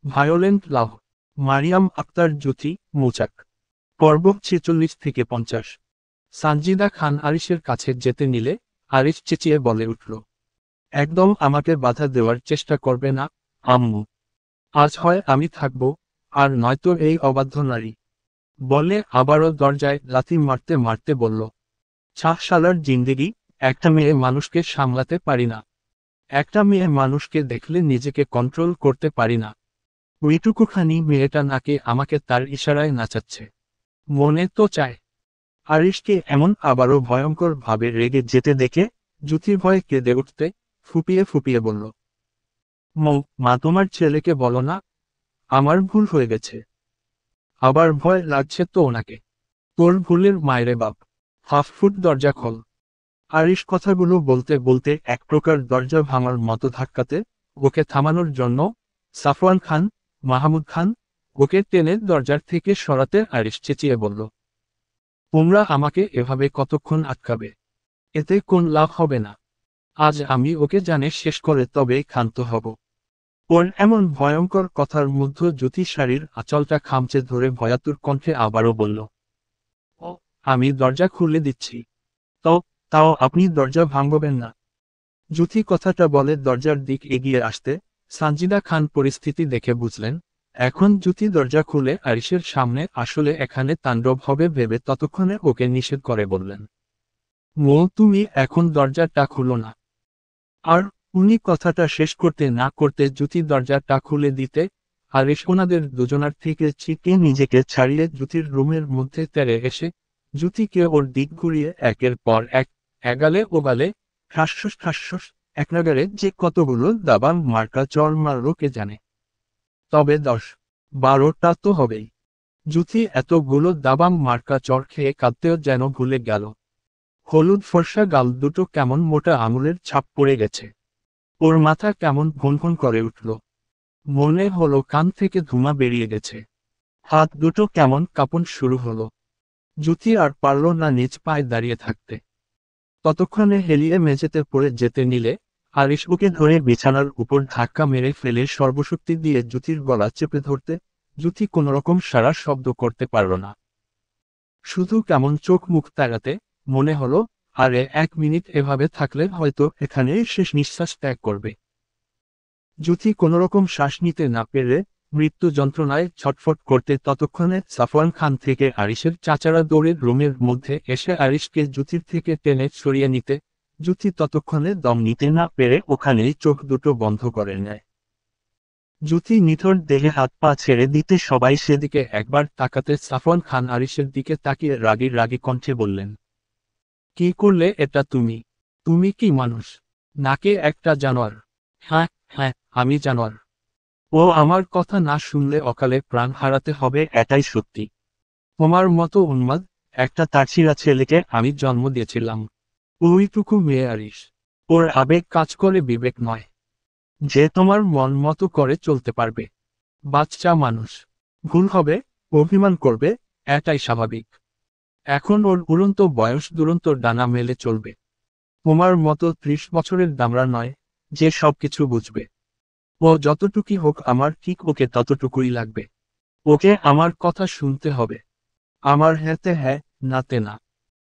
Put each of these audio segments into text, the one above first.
Violent লাভ। মারিয়াম আক্তার জ্যোতি, মৌচাক। পর্ব 46 থেকে 50। সানজিদা খান আরিশের কাছে যেতে নিলে আরিশ চেঁচিয়ে বলে উঠল, একদম আমাকে বাধা দেওয়ার চেষ্টা করবে না, আম্মু। আজ হয় আমি থাকব, আর নয়তো এই অবাধ্য নারী। বলে আবারও দরজায় লাথি মারতে মারতে বলল, শালার জিন্দেগি, একটা মেয়ে মানুষকে সামলাতে পারি না। একটা মেয়ে মানুষকে দেখলে নিজেকে কন্ট্রোল করতে পারি না। ওইটুকুখানি মেয়েটা নাকি আমাকে তার ইশারায় নাচাচ্ছে। মনে তো চায়। আরিশকে এমন আবারও ভয়ঙ্কর ভাবে রেগে যেতে দেখে জ্যোতির ভয়ে কেঁদে উঠতে ফুপিয়ে ফুপিয়ে বলল, মা তোমার ছেলেকে বলো না, আমার ভুল হয়ে গেছে। আবার ভয় লাগছে তো ওনাকে। তোর ভুলের মায়েরে বাপ, হাফ ফুট দরজা খোল। আরিশ কথাগুলো বলতে বলতে এক প্রকার দরজা ভাঙার মতো ধাক্কাতে ওকে থামানোর জন্য সাফওয়ান খান, মাহমুদ খান ওকে টেনে দরজার থেকে সরাতে আরিশ চেঁচিয়ে বলল, তোমরা আমাকে এভাবে কতক্ষণ আটকাবে? এতে কোন লাভ হবে না। আজ আমি ওকে জানে শেষ করে তবে ক্ষান্ত হব। ওর এমন ভয়ঙ্কর কথার মধ্যে জ্যোতি শাড়ির আঁচলটা খামচে ধরে ভয়াতুর কণ্ঠে আবারও বলল, ও, আমি দরজা খুলে দিচ্ছি। তাও তাও আপনি দরজা ভাঙবেন না। জ্যোতি কথাটা বলে দরজার দিক এগিয়ে আসতে সানজিদা খান পরিস্থিতি দেখে বুঝলেন, এখন জ্যোতি দরজা খুলে আরিশের সামনে আসলে এখানে তাণ্ডব হবে ভেবে ততক্ষণে ওকে নিষেধ করে বললেন, তুমি এখন দরজাটা খুলো না। আর উনি কথাটা শেষ করতে না করতে জ্যোতি দরজাটা খুলে দিতে আরিশ ওনাদের দুজনার থেকে ছিটকে নিজেকে ছাড়িয়ে জ্যোতির রুমের মধ্যে তেড়ে এসে জ্যোতিকে ওর দিক ঘুরিয়ে একের পর এক এগালে ওগালে ঠাসস ঠাসস এক নাগারে যে কতগুলো দাবাং মার্কা চর মারল কে জানে। তবে 10-12টা তো হবেই। জ্যোতি এতগুলো দাবাং মার্কা চর খেয়ে কাঁদতেও যেন ভুলে গেল। হলুদ ফর্সা গাল দুটো কেমন মোটা আঙুলের ছাপ পড়ে গেছে। ওর মাথা কেমন ভনভন করে উঠল। মনে হলো কান থেকে ধুমা বেরিয়ে গেছে। হাত দুটো কেমন কাঁপন শুরু হলো। জ্যোতি আর পারল না নিজ পায়ে দাঁড়িয়ে থাকতে। ততক্ষণে হেলিয়ে মেঝেতে পড়ে যেতে নিলে আরিশ ওকে ধরে বিছানার উপর ধাক্কা মেরে ফেলে সর্বশক্তি দিয়ে জ্যোতির গলা চেপে ধরতে জ্যোতি কোনোরকম সারা শব্দ করতে পারল না। শুধু কেমন চোখ মুখ তাড়াতে মনে হলো, আরে 1 মিনিট এভাবে থাকলে হয়তো এখানেই শেষ নিঃশ্বাস ত্যাগ করবে। জ্যোতি কোনোরকম শ্বাস নিতে না পেরে মৃত্যু যন্ত্রণায় ছটফট করতে ততক্ষণে সাফওয়ান খান থেকে আরিশের চাচারা দৌড়ে রুমের মধ্যে এসে আরিশকে জ্যোতির থেকে টেনে সরিয়ে নিতে জ্যোতি ততক্ষণে দম নিতে না পেরে ওখানেই চোখ দুটো বন্ধ করে নেয়। জ্যোতি নিথর দেহে হাত পা ছেড়ে দিতে সবাই সেদিকে একবার তাকাতে সাফওয়ান খান আরিশের দিকে তাকিয়ে রাগী রাগী কণ্ঠে বললেন, কি করলে এটা তুমি? তুমি কি মানুষ নাকি একটা জানোয়ার? হ্যাঁ হ্যাঁ, আমি জানোয়ার। ও আমার কথা না শুনলে অকালে প্রাণ হারাতে হবে, এটাই সত্যি। তোমার মতো উন্মাদ একটা তারছিরা ছেলেকে আমি জন্ম দিয়েছিলাম। ওইটুকু মেয়ে আরিশ। ওর আবেগ কাজ করে, বিবেক নয়। যে তোমার মন মতো করে চলতে পারবে। বাচ্চা মানুষ। ভুল হবে, অভিমান করবে, এটাই স্বাভাবিক। এখন ওর উড়ন্ত বয়স দুরন্ত ডানা মেলে চলবে। তোমার মতো 30 বছরের দামড়া নয়, যে সবকিছু বুঝবে। ও যতটুকুই হোক আমার ঠিক ওকে ততটুকুই লাগবে। ওকে আমার কথা শুনতে হবে। আমার হ্যাঁতে হ্যাঁ, নাতে না।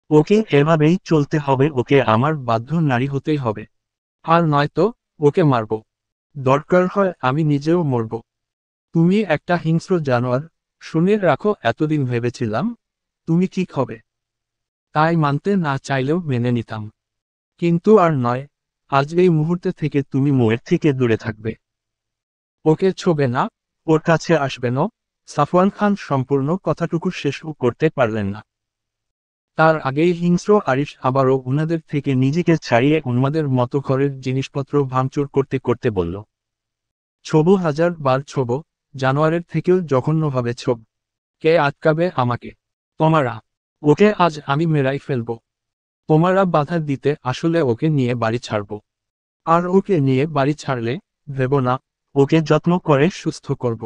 ওকে এভাবেই চলতে হবে, ওকে আমার বাধ্য নারী হতেই হবে। আর নয়তো ওকে মারব। দরকার হয় আমি নিজেও মরব। তুমি একটা হিংস্র জানোয়ার, শুনে রাখো। এতদিন ভেবেছিলাম তুমি ঠিক হবে, তাই মানতে না চাইলেও মেনে নিতাম। কিন্তু আর নয়, আজ এই মুহূর্তে থেকে তুমি মোয়ের থেকে দূরে থাকবে। ওকে ছোবে না, ওর কাছে আসবে না। সাফওয়ান খান সম্পূর্ণ কথাটুকু শেষও করতে পারলেন না। তার আগেই হিংস্র আরিশ আবারও উনাদের থেকে নিজেকে ছাড়িয়ে উন্মাদের মতো ঘরের জিনিসপত্র ভাঙচুর করতে করতে বলল, ছোবো 1000 বার ছোবো, জানোয়ারের থেকেও জঘন্যভাবে ছোব। কে আটকাবে আমাকে? তোমারা। ওকে আজ আমি মেরাই ফেলব। তোমারা বাধা দিতে আসলে ওকে নিয়ে বাড়ি ছাড়ব। আর ওকে নিয়ে বাড়ি ছাড়লে ভেবো না ওকে যত্ন করে সুস্থ করব।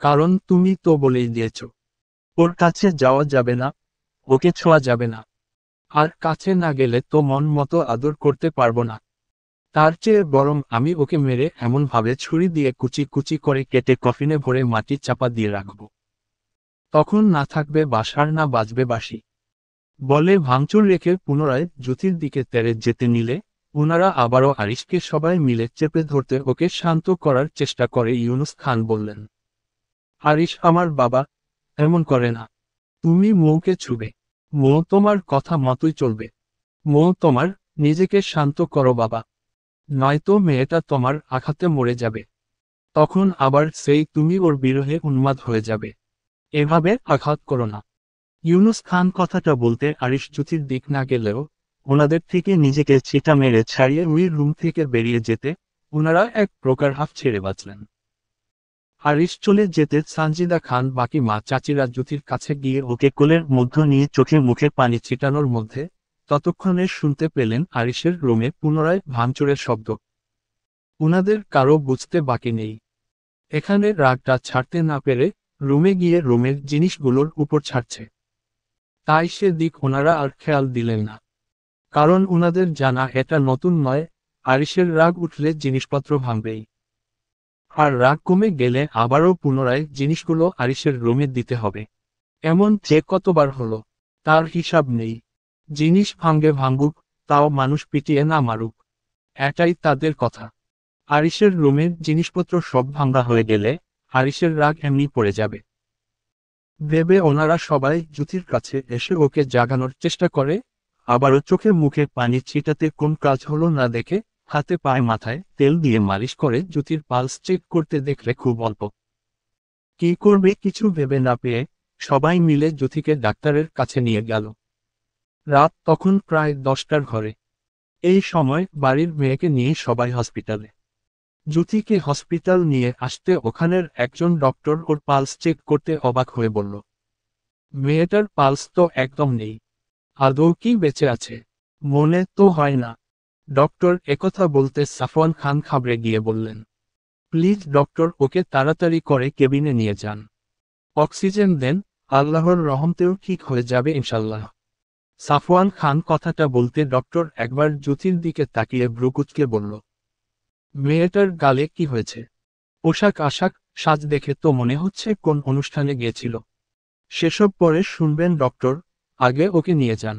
কারণ তুমি তো বলেই দিয়েছ, ওর কাছে যাওয়া যাবে না, ওকে ছোঁয়া যাবে না। আর কাছে না গেলে তো মন মতো আদর করতে পারবো না। তার চেয়ে বরং আমি ওকে মেরে এমনভাবে ছুরি দিয়ে কুচি কুচি করে কেটে কফিনে ভরে মাটি চাপা দিয়ে রাখব। তখন না থাকবে বাসার না বাজবে বাঁশি। বলে ভাঙচুর রেখে পুনরায় জ্যোতির দিকে তেড়ে যেতে নিলে ওনারা আবারও আরিশকে সবাই মিলে চেপে ধরতে ওকে শান্ত করার চেষ্টা করে। ইউনুস খান বললেন, আরিশ আমার বাবা, এমন করে না। তুমি মৌকে ছুবে। মৌ তোমার কথা মতোই চলবে। মৌ তোমার, নিজেকে শান্ত করো বাবা, নয়তো মেয়েটা তোমার আঘাতে মরে যাবে। তখন আবার সেই তুমি ওর বিরহে উন্মাদ হয়ে যাবে। এভাবে আঘাত করো না। ইউনুস খান কথাটা বলতে আরিশ জ্যোতির দিক না গেলেও ওনাদের থেকে নিজেকে ছিটা মেরে ছাড়িয়ে ওই রুম থেকে বেরিয়ে যেতে ওনারা এক প্রকার হাফ ছেড়ে বাঁচলেন। আরিশ চলে যেতে সানজিদা খান বাকি মা চাচিরা জ্যোতির কাছে গিয়ে ওকে কোলের মধ্য নিয়ে চোখে মুখে পানি ছিটানোর মধ্যে ততক্ষণে শুনতে পেলেন আরিশের রুমে পুনরায় ভাঙচুরের শব্দ। উনাদের কারো বুঝতে বাকি নেই। এখানে রাগটা ছাড়তে না পেরে রুমে গিয়ে রুমের জিনিসগুলোর উপর ছাড়ছে। তাই সে দিক ওনারা আর খেয়াল দিলেন না। কারণ উনাদের জানা এটা নতুন নয়, আরিশের রাগ উঠলে জিনিসপত্র ভাঙবেই। আর রাগ কমে গেলে আবারও পুনরায় জিনিসগুলো আরিশের রুমে দিতে হবে। এমন যে কতবার হলো তার হিসাব নেই। জিনিস ভাঙবে ভাঙুক, তাও মানুষ পিটিয়ে না মারুক, এটাই তাদের কথা। আরিশের রুমের জিনিসপত্র সব ভাঙা হয়ে গেলে আরিশের রাগ এমনি পড়ে যাবে ভেবে ওনারা সবাই জ্যোতির কাছে এসে ওকে জাগানোর চেষ্টা করে। আবারও চোখে মুখে পানি ছিটাতে কোন কাজ হলো না দেখে হাতে পায়ে মাথায় তেল দিয়ে মালিশ করে জ্যোতির পালস চেক করতে দেখলে খুব অল্প। কি করবে কিছু ভেবে না পেয়ে সবাই মিলে জ্যোতিকে ডাক্তারের কাছে নিয়ে গেল। রাত তখন প্রায় 10টার ঘরে। এই সময় বাড়ির মেয়েকে নিয়ে সবাই হসপিটালে। জ্যোতিকে হসপিটাল নিয়ে আসতে ওখানের একজন ডক্টর ওর পালস চেক করতে অবাক হয়ে বলল, মেয়েটার পালস তো একদম নেই, আদৌ কি বেঁচে আছে? মনে তো হয় না। ডক্টর একথা বলতে সাফওয়ান খান ঘাবড়ে গিয়ে বললেন, প্লিজ ডক্টর, ওকে তাড়াতাড়ি করে কেবিনে নিয়ে যান, অক্সিজেন দেন, আল্লাহর রহমতেও ঠিক হয়ে যাবে ইনশাল্লাহ। সাফওয়ান খান কথাটা বলতে ডক্টর একবার জ্যোতির দিকে তাকিয়ে ভ্রুকুচকে বলল, মেয়েটার গালে কি হয়েছে? পোশাক আশাক সাজ দেখে তো মনে হচ্ছে কোন অনুষ্ঠানে গিয়েছিল। সেসব পরে শুনবেন ডক্টর, আগে ওকে নিয়ে যান।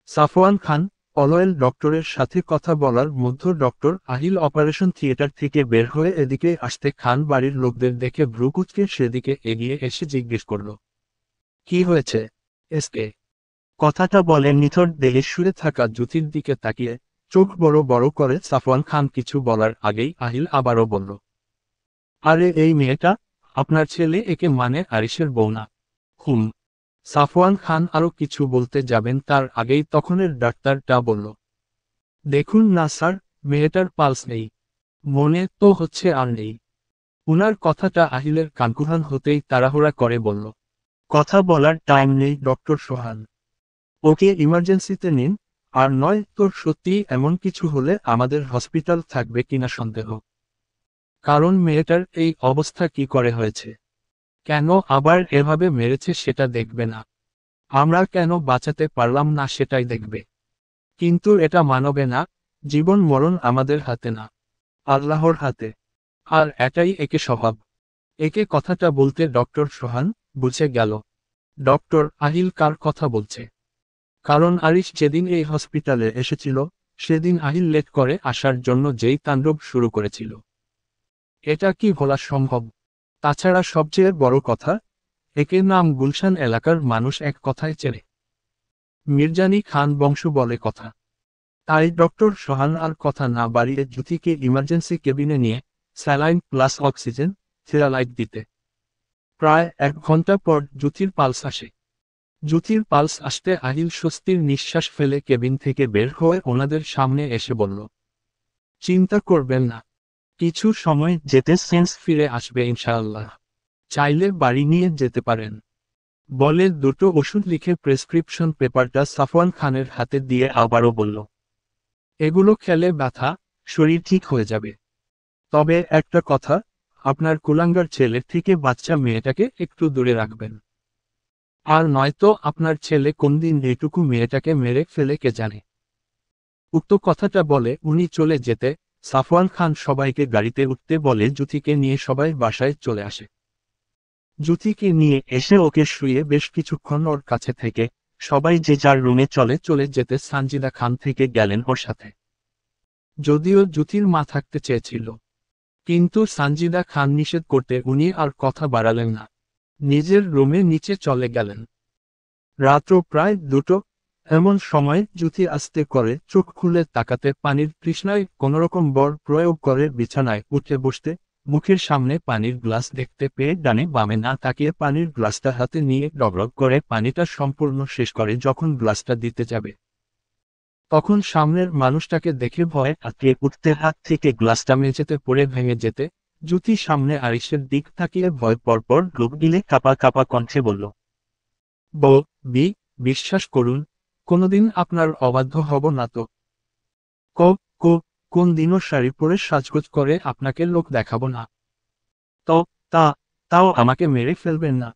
সাফওয়ান খান অলয়েল ডক্টরের সাথে কথা বলার মধ্যে ডক্টর আহিল অপারেশন থিয়েটার থেকে বের হয়ে এদিকে আসতে খান বাড়ির লোকদের দেখে ভ্রুকুচকে সেদিকে এগিয়ে এসে জিজ্ঞেস করল, কি হয়েছে এসকে? কথাটা বলে নিথর দেহে শুয়ে থাকা জ্যোতির দিকে তাকিয়ে চোখ বড় বড় করে সাফওয়ান খান কিছু বলার আগেই আহিল আবারও বলল, আরে এই মেয়েটা আপনার ছেলে, একে মানে আরিশের বউ না? হুম। সাফওয়ান খান আরও কিছু বলতে যাবেন তার আগেই তখনের ডাক্তারটা বলল, দেখুন না স্যার, মেয়েটার পালস নেই, মনে তো হচ্ছে আর নেই। উনার কথাটা আহিলের কানকুহান হতেই তাড়াহুড়া করে বলল, কথা বলার টাইম নেই ডক্টর সোহান, ওকে ইমার্জেন্সিতে নিন। আর নয় তোর সত্যিই এমন কিছু হলে আমাদের হসপিটাল থাকবে কিনা সন্দেহ। কারণ মেয়েটার এই অবস্থা কি করে হয়েছে, কেন আবার এভাবে মেরেছে সেটা দেখবে না, আমরা কেন বাঁচাতে পারলাম না সেটাই দেখবে। কিন্তু এটা মানবে না, জীবন মরণ আমাদের হাতে না, আল্লাহর হাতে। আর এটাই একে স্বভাব। একে কথাটা বলতে ডক্টর সোহান বুঝে গেল ডক্টর আহিল কার কথা বলছে। কারণ আরিশ যেদিন এই হসপিটালে এসেছিল সেদিন আহিল লেট করে আসার জন্য যেই তাণ্ডব শুরু করেছিল, এটা কি ভোলা সম্ভব? তাছাড়া সবচেয়ে বড় কথা, একে নাম গুলশান এলাকার মানুষ এক কথায় চেনে, মির্জানি খান বংশ বলে কথা। তাই ডক্টর সোহান আর কথা না বাড়িয়ে জ্যোতিকে ইমার্জেন্সি কেবিনে নিয়ে স্যালাইন প্লাস অক্সিজেন থেরালাইট দিতে। প্রায় 1 ঘন্টা পর জ্যোতির পালস আসে। জ্যোতির পালস আসতে আহিল স্বস্তির নিঃশ্বাস ফেলে কেবিন থেকে বের হয়ে ওনাদের সামনে এসে বলল, চিন্তা করবেন না, কিছু সময় যেতে সেন্স ফিরে আসবে ইনশাআল্লাহ, চাইলে বাড়ি নিয়ে যেতে পারেন। বলে দুটো ওষুধ লিখে প্রেসক্রিপশন পেপারটা সাফওয়ান খানের হাতে দিয়ে আবারও বলল, এগুলো খেলে ব্যথা শরীর ঠিক হয়ে যাবে। তবে একটা কথা, আপনার কুলাঙ্গার ছেলের থেকে বাচ্চা মেয়েটাকে একটু দূরে রাখবেন। আর নয়তো আপনার ছেলে কোনদিন এইটুকু মেয়েটাকে মেরে ফেলে কে জানে। উক্ত কথাটা বলে উনি চলে যেতে সাফওয়ান খান সবাইকে গাড়িতে উঠতে বলে জ্যোতিকে নিয়ে সবাই বাসায় চলে আসে। জ্যোতিকে নিয়ে এসে ওকে শুয়ে বেশ কিছুক্ষণ ওর কাছে থেকে সবাই যে যার রুমে চলে যেতে সানজিদা খান থেকে গেলেন ওর সাথে। যদিও জ্যোতির মা থাকতে চেয়েছিল, কিন্তু সানজিদা খান নিষেধ করতে উনি আর কথা বাড়ালেন না, নিজের রুমে নিচে চলে গেলেন। রাত্র প্রায় 2টো, এমন সময় জ্যোতি আস্তে করে চোখ খুলে তাকাতে পানির তৃষ্ণায় কোনোরকম বল প্রয়োগ করে বিছানায় উঠে বসতে, মুখের সামনে পানির গ্লাস দেখতে পেয়ে ডানে বামে না তাকিয়ে পানির গ্লাসটা হাতে নিয়ে ডগডগ করে পানিটা সম্পূর্ণ শেষ করে যখন গ্লাসটা দিতে যাবে, তখন সামনের মানুষটাকে দেখে ভয়ে আঁতকে উঠতে হাত থেকে গ্লাসটা মেঝেতে পড়ে ভেঙে যেতে জ্যোতি সামনে আরিশের দিক তাকিয়ে ভয় পরপর ডুব গিলে কাঁপা কাঁপা কণ্ঠে বলল, বিশ্বাস করুন, কোনোদিন আপনার অবাধ্য হব না তো। ক ক কোন দিনও শাড়ি পরে সাজগোজ করে আপনাকে লোক দেখাবো না। তো তাও আমাকে মেরে ফেলবেন না।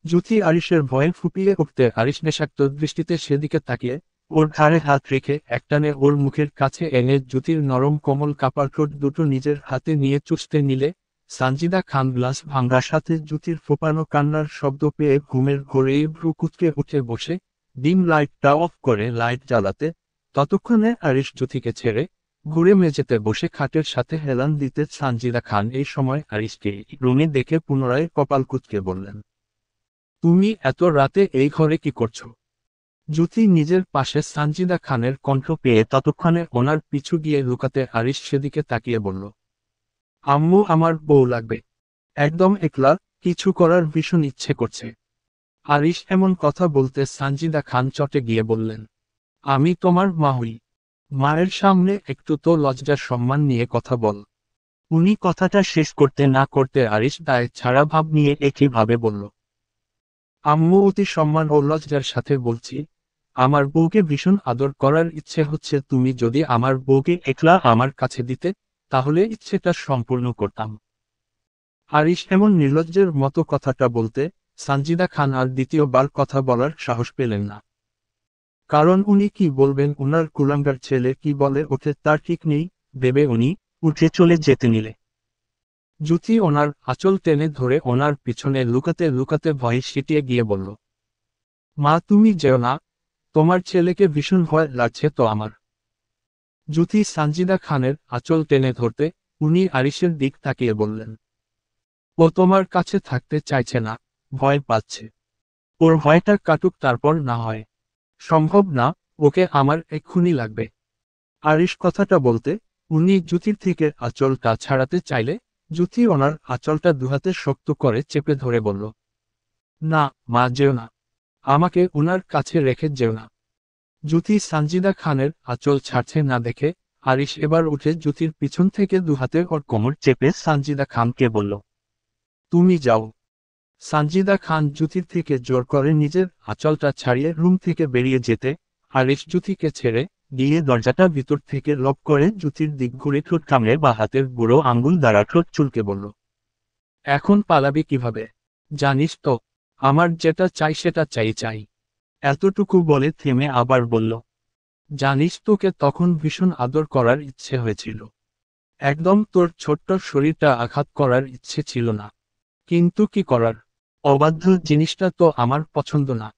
জ্যোতি আরিশের ভয়ে ফুপিয়ে উঠতে আরিশ নেশাক্ত দৃষ্টিতে সেদিকে তাকিয়ে ওর ঘাড়ে হাত রেখে একটানে ওর মুখের কাছে এনে জ্যোতির নরম কোমল কাপড় ঠোঁট দুটো নিজের হাতে নিয়ে চুষতে নিলে সানজিদা খান গ্লাস ভাঙ্গার সাথে জ্যোতির ফোপানো কান্নার শব্দ পেয়ে ঘুমের ঘোরেই ভ্রু কুঁচকে উঠে বসে ডিম লাইটটা অফ করে লাইট জ্বালাতে, ততক্ষণে আরিশ জ্যোতিকে ছেড়ে ঘুরে মেঝেতে বসে খাটের সাথে হেলান দিতে সানজিদা খান এই সময় আরিশকে রুমে দেখে পুনরায় কপাল কুঁচকে বললেন, তুমি এত রাতে এই ঘরে কি করছো? জ্যোতি নিজের পাশে সানজিদা খানের কণ্ঠ পেয়ে ততক্ষণে ওনার পিছু গিয়ে লুকাতে আরিশ সেদিকে তাকিয়ে বলল, আম্মু আমার বউ লাগবে, একদম একলা, কিছু করার ভীষণ ইচ্ছে করছে। আরিশ এমন কথা বলতে সানজিদা খান চটে গিয়ে বললেন, আমি তোমার মা হই, মায়ের সামনে একটু তো লজ্জার সম্মান নিয়ে কথা বল। উনি কথাটা শেষ করতে না করতে আরিশ দায় ছাড়া ভাব নিয়ে একইভাবে বলল, আম্মু অতি সম্মান ও লজ্জার সাথে বলছি, আমার বউকে ভীষণ আদর করার ইচ্ছে হচ্ছে, তুমি যদি আমার বউকে একলা আমার কাছে দিতে তাহলে ইচ্ছেটা সম্পূর্ণ করতাম। আরিশ এমন নির্লজ্জের মতো কথাটা বলতে সানজিদা খান আর দ্বিতীয়বার কথা বলার সাহস পেলেন না, কারণ উনি কি বলবেন উনার কুলাঙ্গার ছেলে কি বলে ওঠে তার ঠিক নেই ভেবে উনি উঠে চলে যেতে নিলে জ্যোতি ওনার আঁচল টেনে ধরে ওনার পিছনে লুকাতে লুকাতে ভয়ে সিটিয়ে গিয়ে বলল, মা তুমি যেও না, তোমার ছেলেকে ভীষণ ভয় লাগছে তো আমার। জ্যোতি সানজিদা খানের আঁচল টেনে ধরতে উনি আরিশের দিক তাকিয়ে বললেন, ও তোমার কাছে থাকতে চাইছে না, ভয় পাচ্ছে। ওর ভয়টা কাটুক তারপর না হয়। সম্ভব না, ওকে আমার এক্ষুনি লাগবে। আরিশ কথাটা বলতে উনি জ্যোতির থেকে আঁচলটা ছাড়াতে চাইলে জ্যোতি ওনার আঁচলটা দুহাতে শক্ত করে চেপে ধরে বলল, না মা যেও না, আমাকে উনার কাছে রেখে যেও না। জ্যোতি সানজিদা খানের আঁচল ছাড়ছে না দেখে আরিশ এবার উঠে জ্যোতির পিছন থেকে দুহাতে ওর কোমর চেপে সানজিদা খানকে বলল, তুমি যাও। সানজিদা খান জ্যোতির থেকে জোর করে নিজের আঁচলটা ছাড়িয়ে রুম থেকে বেরিয়ে যেতে আরিশ জ্যোতিকে ছেড়ে গিয়ে দরজাটা ভিতর থেকে লক করে জ্যোতির দিক ঘুরে ঠোঁট কামড়ে বা হাতের বুড়ো আঙ্গুল দ্বারা ঠোঁট চুলকে বলল, এখন পালাবি কিভাবে? জানিস তো, আমার যেটা চাই সেটা চাই। এতটুকু বলে থেমে আবার বলল, জানিস তোকে তখন ভীষণ আদর করার ইচ্ছে হয়েছিল, একদম তোর ছোট্ট শরীরটা আঘাত করার ইচ্ছে ছিল না, কিন্তু কি করার, অবাধ্য জিনিসটা তো আমার পছন্দ না,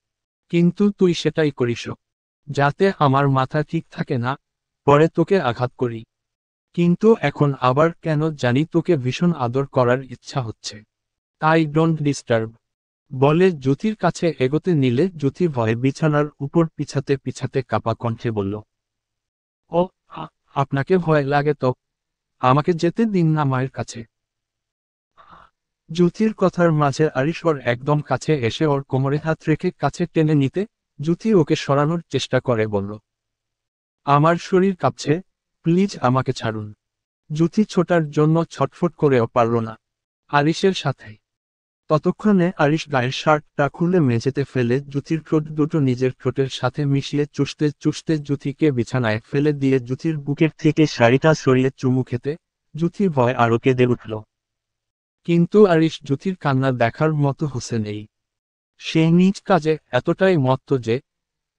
কিন্তু তুই সেটাই করিস, যাতে আমার মাথা ঠিক থাকে না, পরে তোকে আঘাত করি। কিন্তু এখন আবার কেন জানি তোকে ভীষণ আদর করার ইচ্ছা হচ্ছে, তাই ডোন্ট ডিস্টার্ব। বলে জ্যোতির কাছে এগোতে নিলে জ্যোতি ভয়ে বিছানার উপর পিছাতে পিছাতে কাপা কণ্ঠে বলল, ও আপনাকে ভয় লাগে তো, আমাকে যেতে দিন না মায়ের কাছে। জ্যোতির কথার মাঝে আরিশ ওর একদম কাছে এসে ওর কোমরে হাত রেখে কাছে টেনে নিতে জ্যোতি ওকে সরানোর চেষ্টা করে বলল, আমার শরীর কাঁপছে, প্লিজ আমাকে ছাড়ুন। জ্যোতি ছোটার জন্য ছটফট করেও পারল না আরিশের সাথে। ততক্ষণে আরিশ গায়ের শার্টটা খুলে মেঝেতে ফেলে জ্যোতির ঠোঁট দুটো নিজের ঠোঁটের সাথে মিশিয়ে চুষতে চুষতে জ্যোতিকে বিছানায় ফেলে দিয়ে জ্যোতির বুকের থেকে শাড়িটা সরিয়ে চুমু খেতে জ্যোতির ভয় আরো কেঁদে উঠল। কিন্তু আরিশ জ্যোতির কান্না দেখার মতো হোসে নেই। সে নিজ কাজে এতটাই মত্ত যে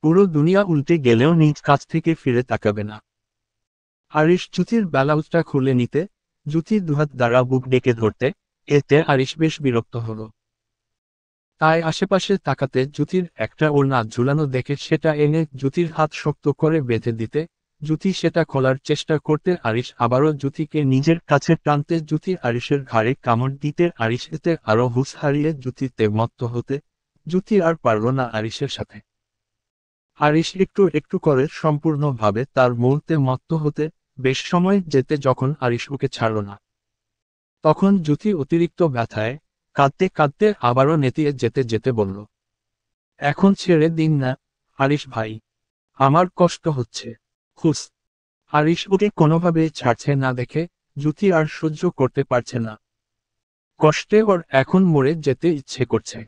পুরো দুনিয়া উল্টে গেলেও নিজ কাছ থেকে ফিরে তাকাবে না। আরিশ জ্যোতির ব্লাউজটা খুলে নিতে, জ্যোতির দুহাত দ্বারা বুক ডেকে ধরতে, এতে আরিশ বেশ বিরক্ত হলো। তাই আশেপাশে তাকাতে জ্যোতির একটা ওড়না ঝুলানো দেখে সেটা এনে জ্যোতির হাত শক্ত করে বেঁধে দিতে, জ্যোতি সেটা খোলার চেষ্টা করতে আরিশ আবারও জ্যোতিকে নিজের কাছে টানতে জ্যোতি আরিশের ঘাড়ে কামড় দিতে আরিশ এতে আরো হুঁশ হারিয়ে জ্যোতিতে মত্ত হতে, জ্যোতি আর পারল না আরিশের সাথে। আরিশ একটু একটু করে সম্পূর্ণভাবে তার মূলতে মত্ত হতে, বেশ সময় যেতে যখন আরিশ ওকে ছাড়ল না, তখন জ্যোতি অতিরিক্ত ব্যথায় কাঁদতে কাঁদতে আবারও নেতিয়ে যেতে যেতে বলল, এখন ছেড়ে দিন না আরিশ ভাই, আমার কষ্ট হচ্ছে। হুস। আরিশ ওকে কোনোভাবে ছাড়ছে না দেখে জ্যোতি আর সহ্য করতে পারছে না। কষ্টে ওর এখন মরে যেতে ইচ্ছে করছে।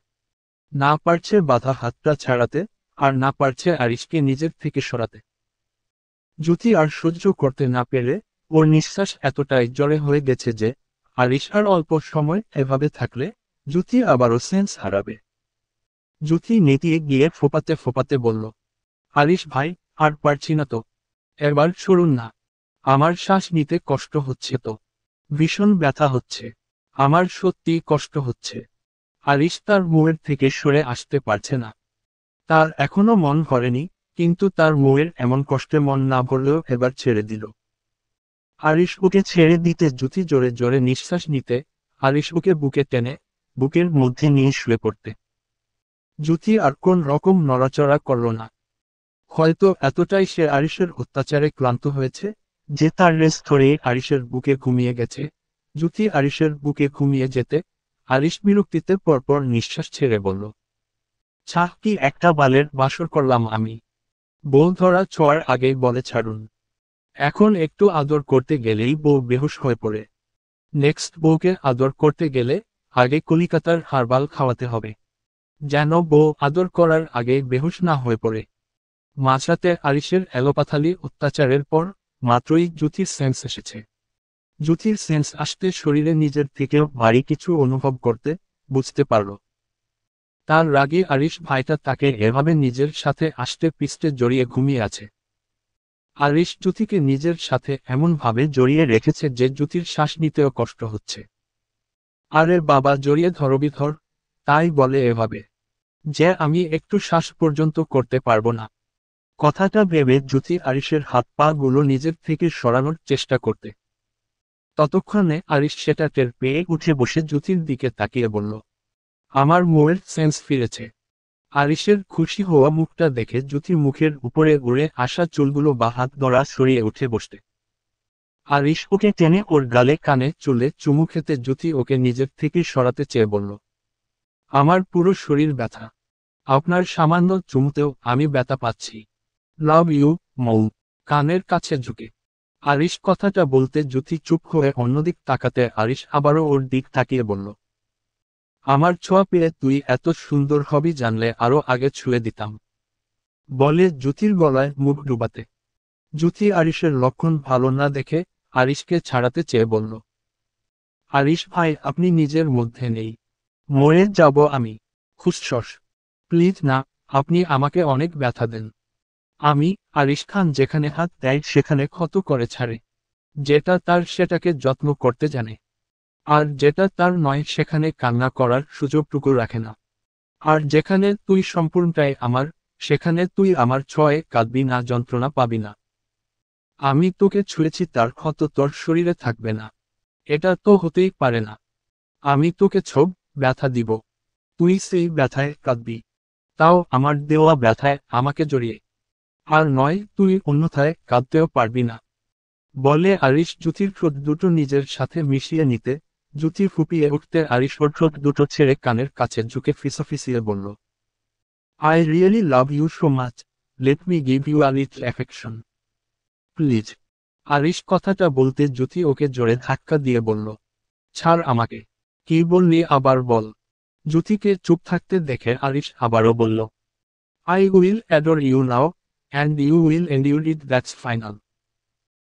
না পারছে বাধা হাতটা ছাড়াতে, আর না পারছে আরিশকে নিজের থেকে সরাতে। জ্যোতি আর সহ্য করতে না পেরে ওর নিঃশ্বাস এতটাই জোরে হয়ে গেছে যে আরিশ আর অল্প সময় এভাবে থাকলে জ্যোতি আবারও সেন্স হারাবে। জ্যোতি নেতিয়ে গিয়ে ফোপাতে ফোপাতে বলল, আরিশ ভাই, আর পারছি না তো, এবার সরুন না, আমার শ্বাস নিতে কষ্ট হচ্ছে তো, ভীষণ ব্যথা হচ্ছে, আমার সত্যি কষ্ট হচ্ছে। আরিশ তার মুয়ের থেকে সরে আসতে পারছে না। তার এখনো মন ভরেনি, কিন্তু তার মুয়ের এমন কষ্টে মন না ভরলেও এবার ছেড়ে দিল। আরিশ ওকে ছেড়ে দিতে জ্যোতি জোরে জোরে নিঃশ্বাস নিতে, আরিশ ওকে বুকে টেনে বুকের মধ্যে নিয়ে শুয়ে পড়তে। জ্যোতি আর কোন রকম নড়াচড়া করল না। হয়তো এতটাই সে আরিশের অত্যাচারে ক্লান্ত হয়েছে যে তার রেস ধরে আরিশের বুকে ঘুমিয়ে গেছে। জ্যোতি আরিশের বুকে ঘুমিয়ে যেতে আরিশ বিরক্তিতে পরপর নিঃশ্বাস ছেড়ে বলল, ছাহ কি একটা বালের বাসর করলাম আমি, বউ ধরা ছোঁয়ার আগেই বলে ছাড়ুন। এখন একটু আদর করতে গেলেই বউ বেহুশ হয়ে পড়ে। নেক্সট বউকে আদর করতে গেলে আগে কলিকাতার হারবাল খাওয়াতে হবে, যেন বউ আদর করার আগে বেহুশ না হয়ে পড়ে। মাঝরাতে আরিশের এলোপাথালি অত্যাচারের পর মাত্রই জ্যোতির সেন্স এসেছে। জ্যোতির সেন্স আসতে শরীরে নিজের থেকেও ভারী কিছু অনুভব করতে বুঝতে পারল। তার রাগে আরিশ ভাইটা তাকে এভাবে নিজের সাথে আষ্টে পিষ্টে জড়িয়ে ঘুমিয়ে আছে। আরিশ জ্যোতিকে নিজের সাথে এমনভাবে জড়িয়ে রেখেছে যে জ্যোতির শ্বাস নিতেও কষ্ট হচ্ছে। আরে বাবা, জড়িয়ে ধরবি ধর, তাই বলে এভাবে যে আমি একটু শ্বাস পর্যন্ত করতে পারবো না। কথাটা ভেবে জ্যোতি আরিশের হাত পা গুলো নিজের থেকে সরানোর চেষ্টা করতে, ততক্ষণে আরিশ সেটা টের পেয়ে উঠে বসে জ্যোতির দিকে তাকিয়ে বলল, আমার মোয়ের সেন্স ফিরেছে। আরিশের খুশি হওয়া মুখটা দেখে জ্যোতির মুখের উপরে উড়ে আসা চুলগুলো বা হাত ধরা সরিয়ে উঠে বসতে। আরিশ ওকে টেনে ওর গালে কানে চুলে চুমু খেতে জ্যোতি ওকে নিজের থেকে সরাতে চেয়ে বলল, আমার পুরো শরীর ব্যথা, আপনার সামান্য চুমুতেও আমি ব্যথা পাচ্ছি। লাভ ইউ মৌ। কানের কাছে ঝুঁকে আরিশ কথাটা বলতে জ্যোতি চুপ হয়ে অন্যদিক তাকাতে আরিশ আবারও ওর দিক তাকিয়ে বলল, আমার ছোঁয়া পেয়ে তুই এত সুন্দর হবি জানলে আরো আগে ছুঁয়ে দিতাম, বলে জ্যোতির গলায় মুখ ডুবাতে। জ্যোতি আরিশের লক্ষণ ভালো না দেখে আরিশকে ছাড়াতে চেয়ে বলল, আরিশ ভাই, আপনি নিজের মধ্যে নেই, মরে যাব আমি। খুশস। প্লিজ না, আপনি আমাকে অনেক ব্যথা দেন। আমি আরিশ খান যেখানে হাত দেয় সেখানে ক্ষত করে ছাড়ে, যেটা তার সেটাকে যত্ন করতে জানে, আর যেটা তার নয় সেখানে কান্না করার সুযোগটুকু রাখে না। আর যেখানে তুই সম্পূর্ণটাই আমার, সেখানে তুই আমার ছোঁয়ায় কাঁদবি না, যন্ত্রণা পাবি না। আমি তোকে ছুঁয়েছি তার ক্ষত তোর শরীরে থাকবে না, এটা তো হতেই পারে না। আমি তোকে ছোব ব্যথা দিব, তুই সেই ব্যথায় কাঁদবি, তাও আমার দেওয়া ব্যথায় আমাকে জড়িয়ে। আর নয়, তুই অন্যথায় কাঁদতেও পারবি না, বলে আরিশ জ্যোতির ঠোঁট দুটো নিজের সাথে মিশিয়ে নিতে জ্যোতি ফুপিয়ে উঠতে আরিশ ওর ঠোঁট দুটো ছেড়ে কানের কাছে ঝুঁকে ফিসফিসিয়ে বলল, I really love you so much, let me give you a little affection please. Arish কথাটা বলতে জ্যোতি ওকে জোরে ধাক্কা দিয়ে বলল, ছাড় আমাকে। কি বললি আবার বল। জ্যোতিকে চুপ থাকতে দেখে আরিশ আবারও বলল, I will adore you now, and you will endure it, that's final.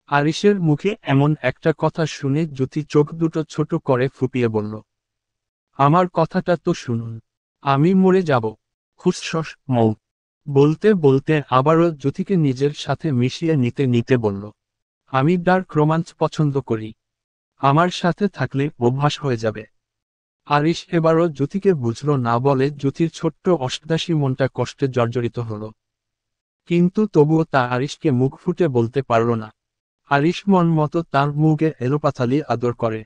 আরিশের মুখে এমন একটা কথা শুনে জ্যোতি চোখ দুটো ছোট করে ফুপিয়ে বলল, আমার কথাটা তো শুনুন, আমি মরে যাব। খুশস মৌ। বলতে বলতে আবারও জ্যোতিকে নিজের সাথে মিশিয়ে নিতে নিতে বলল, আমি ডার্ক রোমান্স পছন্দ করি। আমার সাথে থাকলে অভ্যাস হয়ে যাবে। আরিশ এবারও জ্যোতিকে বুঝল না বলে জ্যোতির ছোট্ট অষ্টাদশী মনটা কষ্টে জর্জরিত হল। কিন্তু তবুও তা আরিশকে মুখ ফুটে বলতে পারল না। আরিশ মন মতো তার মুখে এলোপাথালি আদর করে।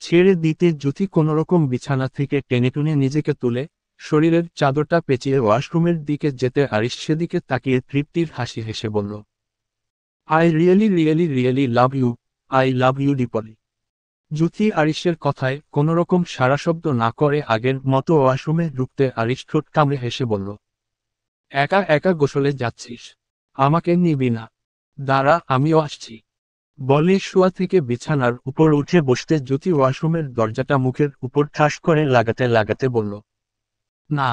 ছেড়ে দিতে জ্যোতি কোনোরকম বিছানা থেকে টেনেটুনে নিজেকে তুলে শরীরের চাদরটা পেঁচিয়ে ওয়াশরুমের দিকে যেতে আরিশ সেদিকে তাকিয়ে তৃপ্তির হাসি হেসে বলল, I really really really love you, I love you deeply. Jyoti আরিশের কথায় কোনোরকম সাড়া শব্দ না করে আগের মতো ওয়াশরুমে ঢুকতে আরিশ ঠোঁট কামড়ে হেসে বলল, একা একা গোসলে যাচ্ছিস? আমাকে নিবি না? দাঁড়া, আমিও আসছি। বলে শোয়া থেকে বিছানার উপর উঠে বসতে জ্যোতি ওয়াশরুমের দরজাটা মুখের উপর ঠাস করে লাগাতে লাগাতে বলল, না।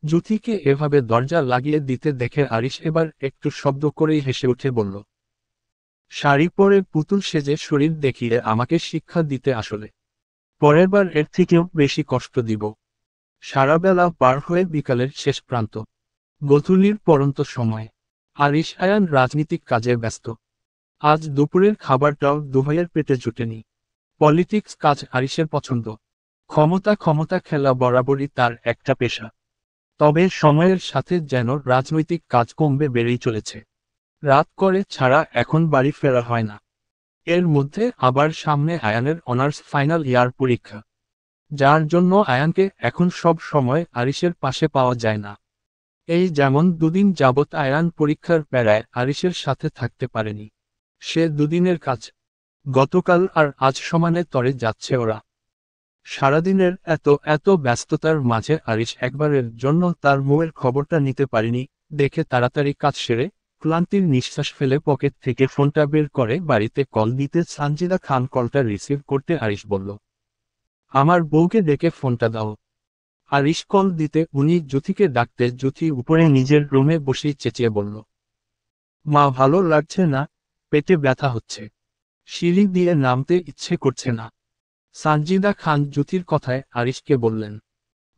জ্যোতিকে এভাবে দরজা লাগিয়ে দিতে দেখে আরিশ এবার একটু শব্দ করেই হেসে উঠে বলল, শাড়ি পরে পুতুল সেজে শরীর দেখিয়ে আমাকে শিক্ষা দিতে আসলে। পরের বার এর থেকেও বেশি কষ্ট দিব। সারাবেলা পার হয়ে বিকালের শেষ প্রান্ত, গোধূলির পরন্ত সময়। আরিশ আয়ান রাজনীতিক কাজে ব্যস্ত। আজ দুপুরের খাবারটাও দুভাইয়ের পেটে জুটেনি। পলিটিক্স কাজ আরিশের পছন্দ। ক্ষমতা ক্ষমতা খেলা বরাবরই তার একটা পেশা। তবে সময়ের সাথে যেন রাজনৈতিক কাজ কমবে বেড়েই চলেছে। রাত করে ছাড়া এখন বাড়ি ফেরা হয় না। এর মধ্যে আবার সামনে আয়ানের অনার্স ফাইনাল ইয়ার পরীক্ষা, যার জন্য আয়ানকে এখন সব সময় আরিশের পাশে পাওয়া যায় না। এই যেমন দুদিন যাবৎ আয়ান পরীক্ষার প্যারায় আরিশের সাথে থাকতে পারেনি। সে দুদিনের কাজ, গতকাল আর আজ সমানে তরে যাচ্ছে ওরা। সারাদিনের এত এত ব্যস্ততার মাঝে আরিশ একবারের জন্য তার বউয়ের খবরটা নিতে পারেনি দেখে তাড়াতাড়ি কাজ সেরে ক্লান্তির নিঃশ্বাস ফেলে পকেট থেকে ফোনটা বের করে বাড়িতে কল দিতে সানজিদা খান কলটা রিসিভ করতে আরিশ বলল, আমার বউকে ডেকে ফোনটা দাও। আরিশ কল দিতে উনি জ্যোতিকে ডাকতে জ্যোতি উপরে নিজের রুমে বসেই চেঁচিয়ে বলল, মা ভালো লাগছে না, পেটে ব্যথা হচ্ছে, সিঁড়ি দিয়ে নামতে ইচ্ছে করছে না। সানজিদা খান জ্যোতির কথায় আরিশকে বললেন,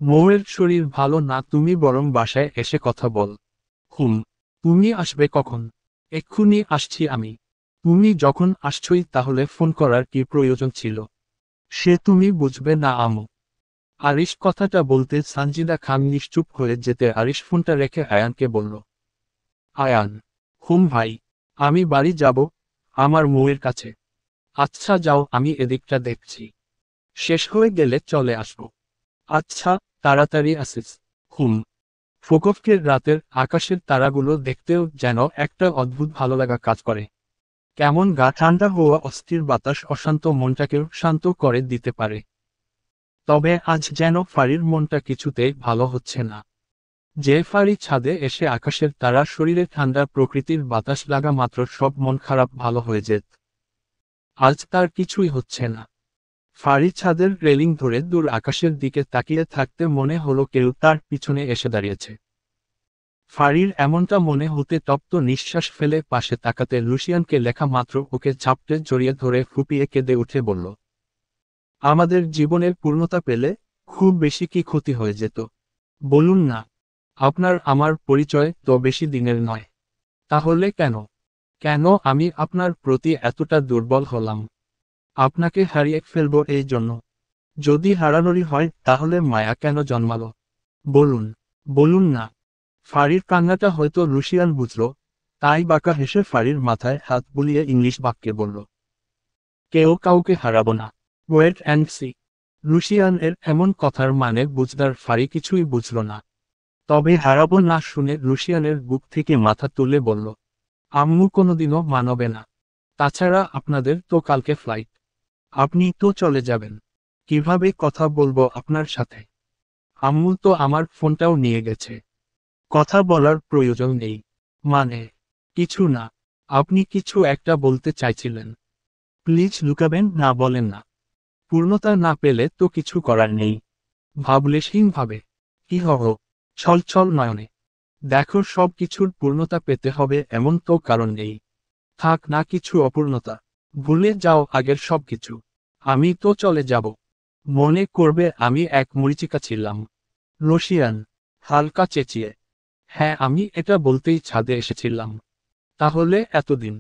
বউয়ের শরীর ভালো না, তুমি বরং বাসায় এসে কথা বল। হুম, তুমি আসবে কখন? এক্ষুনি আসছি আমি। তুমি যখন আসছই তাহলে ফোন করার কি প্রয়োজন ছিল? সে তুমি বুঝবে না আমু। আরিশ কথাটা বলতে সানজিদা খান নিশ্চুপ হয়ে যেতে আরিশ ফোনটা রেখে আয়ানকে বলল, আয়ান। হুম ভাই, আমি বাড়ি যাব, আমার বউয়ের কাছে। আচ্ছা যাও, আমি এদিকটা দেখছি। শেষ হয়ে গেলে চলে আসব। আচ্ছা, তাড়াতাড়ি আসিস। হুম। ফোকফকের রাতের আকাশের তারাগুলো দেখতেও যেন একটা অদ্ভুত ভালোলাগা কাজ করে। কেমন গা ঠান্ডা হওয়া অস্থির বাতাস অশান্ত মনটাকেও শান্ত করে দিতে পারে। তবে আজ যেন ফারির মনটা কিছুতেই ভালো হচ্ছে না। যে ফারি ছাদে এসে আকাশের তারা শরীরে ঠান্ডা প্রকৃতির বাতাস লাগা মাত্র সব মন খারাপ ভালো হয়ে যেত। আজ তার কিছুই হচ্ছে না। ফারি ছাদের রেলিং ধরে দূর আকাশের দিকে তাকিয়ে থাকতে মনে হলো কেউ তার পিছনে এসে দাঁড়িয়েছে। ফারির এমনটা মনে হতে তপ্ত নিঃশ্বাস ফেলে পাশে তাকাতে লুসিয়ানকে লেখা মাত্র ওকে ঝাপটে জড়িয়ে ধরে ফুপিয়ে কেঁদে উঠে বলল, আমাদের জীবনের পূর্ণতা পেলে খুব বেশি কি ক্ষতি হয়ে যেত বলুন না? আপনার আমার পরিচয় তো বেশি দিনের নয়। তাহলে কেন কেন আমি আপনার প্রতি এতটা দুর্বল হলাম? আপনাকে হারিয়ে ফেলবো এই জন্য? যদি হারানোরই হয় তাহলে মায়া কেন জন্মালো? বলুন, বলুন না। ফারির কান্নাটা হয়তো লুসিয়ান বুঝল, তাই বাঁকা হেসে ফারির মাথায় হাত বুলিয়ে ইংলিশ বাক্যে বলল, কেউ কাউকে হারাবো না, ওয়েট অ্যান্ড সি। লুসিয়ান এর এমন কথার মানে বুঝদার ফারি কিছুই বুঝল না। তবে হারাবো না শুনে লুসিয়ানের বুক থেকে মাথা তুলে বলল, আম্মু কোনোদিনও মানবে না। তাছাড়া আপনাদের তো কালকে ফ্লাইট। আপনি তো চলে যাবেন। কিভাবে কথা বলবো আপনার সাথে? আম্মু তো আমার ফোনটাও নিয়ে গেছে। কথা বলার প্রয়োজন নেই। মানে? কিছু না। আপনি কিছু একটা বলতে চাইছিলেন। প্লিজ লুকাবেন না, বলেন না। পূর্ণতা না পেলে তো কিছু করার নেই। ভাবলেশহীনভাবে কি হব ছল ছল নয়নে। দেখো, সব কিছুর পূর্ণতা পেতে হবে এমন তো কারণ নেই। থাক না কিছু অপূর্ণতা। ভুলে যাও আগের সব কিছু। আমি তো চলে যাব। মনে করবে আমি এক মরীচিকা ছিলাম। রশিয়ান হালকা চেঁচিয়ে হ্যাঁ, আমি এটা বলতেই ছাদে এসেছিলাম। তাহলে এতদিন?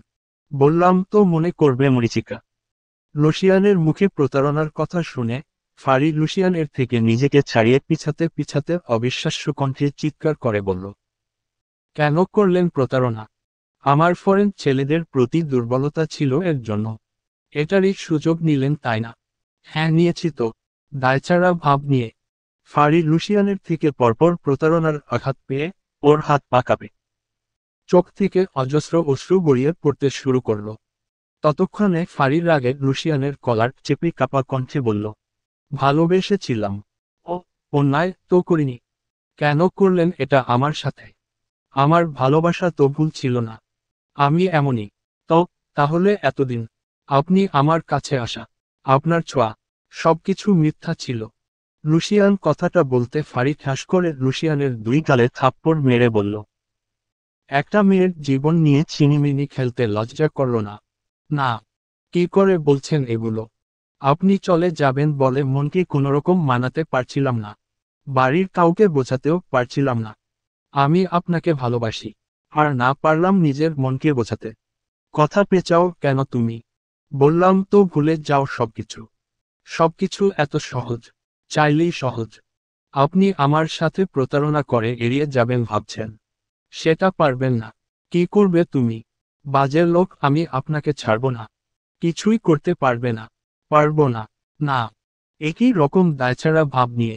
বললাম তো মনে করবে মরীচিকা। লুশিয়ানের মুখে প্রতারণার কথা শুনে ফারি লুশিয়ানের থেকে নিজেকে ছাড়িয়ে পিছাতে পিছাতে অবিশ্বাস্য কণ্ঠে চিৎকার করে বলল, কেন করলেন প্রতারণা? আমার ফরেন ছেলেদের প্রতি দুর্বলতা ছিল এর জন্য। এটারই সুযোগ নিলেন তাই না? হ্যাঁ, নিয়েছি তো। দায়ছাড়া ভাব নিয়ে। ফারি লুশিয়ানের থেকে পরপর প্রতারণার আঘাত পেয়ে ওর হাত পা কাঁপে। চোখ থেকে অজস্র অশ্রু গড়িয়ে পড়তে শুরু করল। ততক্ষণে ফারির রাগে লুশিয়ানের কলার চেপে কাঁপা কণ্ঠে বলল, ভালোবেসেছিলাম। ও, অন্যায় তো করিনি। কেন করলেন এটা আমার সাথে? আমার ভালোবাসা তো ভুল ছিল না। আমি এমনই। তো তাহলে এতদিন আপনি আমার কাছে আসা, আপনার ছোঁয়া, সবকিছু মিথ্যা ছিল। লুশিয়ান কথাটা বলতে ফারি ঠাস করে লুশিয়ানের দুই গালে থাপ্পড় মেরে বলল, একটা মেয়ের জীবন নিয়ে ছিনিমিনি খেলতে লজ্জা করল না? না। কি করে বলছেন এগুলো? আপনি চলে যাবেন বলে মনকে কোনোরকম মানাতে পারছিলাম না। বাড়ির কাউকে বোঝাতেও পারছিলাম না আমি আপনাকে ভালোবাসি। আর না পারলাম নিজের মনকে বোঝাতে। কথা পেঁচাও কেন তুমি? বললাম তো ভুলে যাও সবকিছু। সবকিছু এত সহজ, চাইলেই সহজ। আপনি আমার সাথে প্রতারণা করে এড়িয়ে যাবেন ভাবছেন। সেটা পারবেন না। কি করবে তুমি? বাজে লোক, আমি আপনাকে ছাড়ব না। কিছুই করতে পারবে না। পারবো না। না। একই রকম দায়ছাড়া ভাব নিয়ে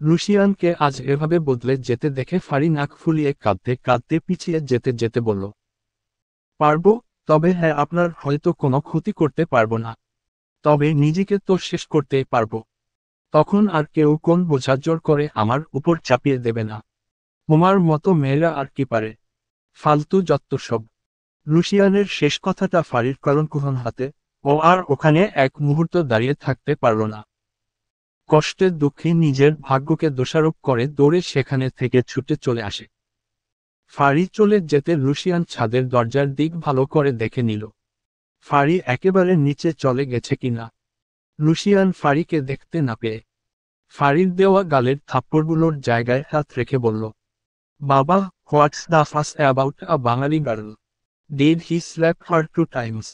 লুশিয়ানকে আজ এভাবে বদলে যেতে দেখে ফারি নাক ফুলিয়ে কাঁদতে কাঁদতে পিছিয়ে যেতে যেতে বলল, পারবো, তবে হ্যাঁ, আপনার হয়তো কোনো ক্ষতি করতে পারবো না। তবে নিজেকে তো শেষ করতেই পারবো। তখন আর কেউ কোন বোঝা জোর করে আমার উপর চাপিয়ে দেবে না। তোমার মতো মেয়েরা আর কি পারে? ফালতু যত্ত সব। লুশিয়ানের শেষ কথাটা ফারির কলঙ্কহীন হাতে। ও আর ওখানে এক মুহূর্ত দাঁড়িয়ে থাকতে পারল না। কষ্টে দুঃখে নিজের ভাগ্যকে দোষারোপ করে দৌড়ে সেখানে থেকে ছুটে চলে আসে। ফারি চলে যেতে লুশিয়ান ছাদের দরজার দিক ভালো করে দেখে নিল। ফারি একেবারে নিচে চলে গেছে কিনা। লুশিয়ান ফারিকে দেখতে না পেয়ে ফারির দেওয়া গালের থাপ্পড়গুলোর জায়গায় হাত রেখে বলল, বাবা, what's the fuss about a Bengali girl? Did he slap her 2 times?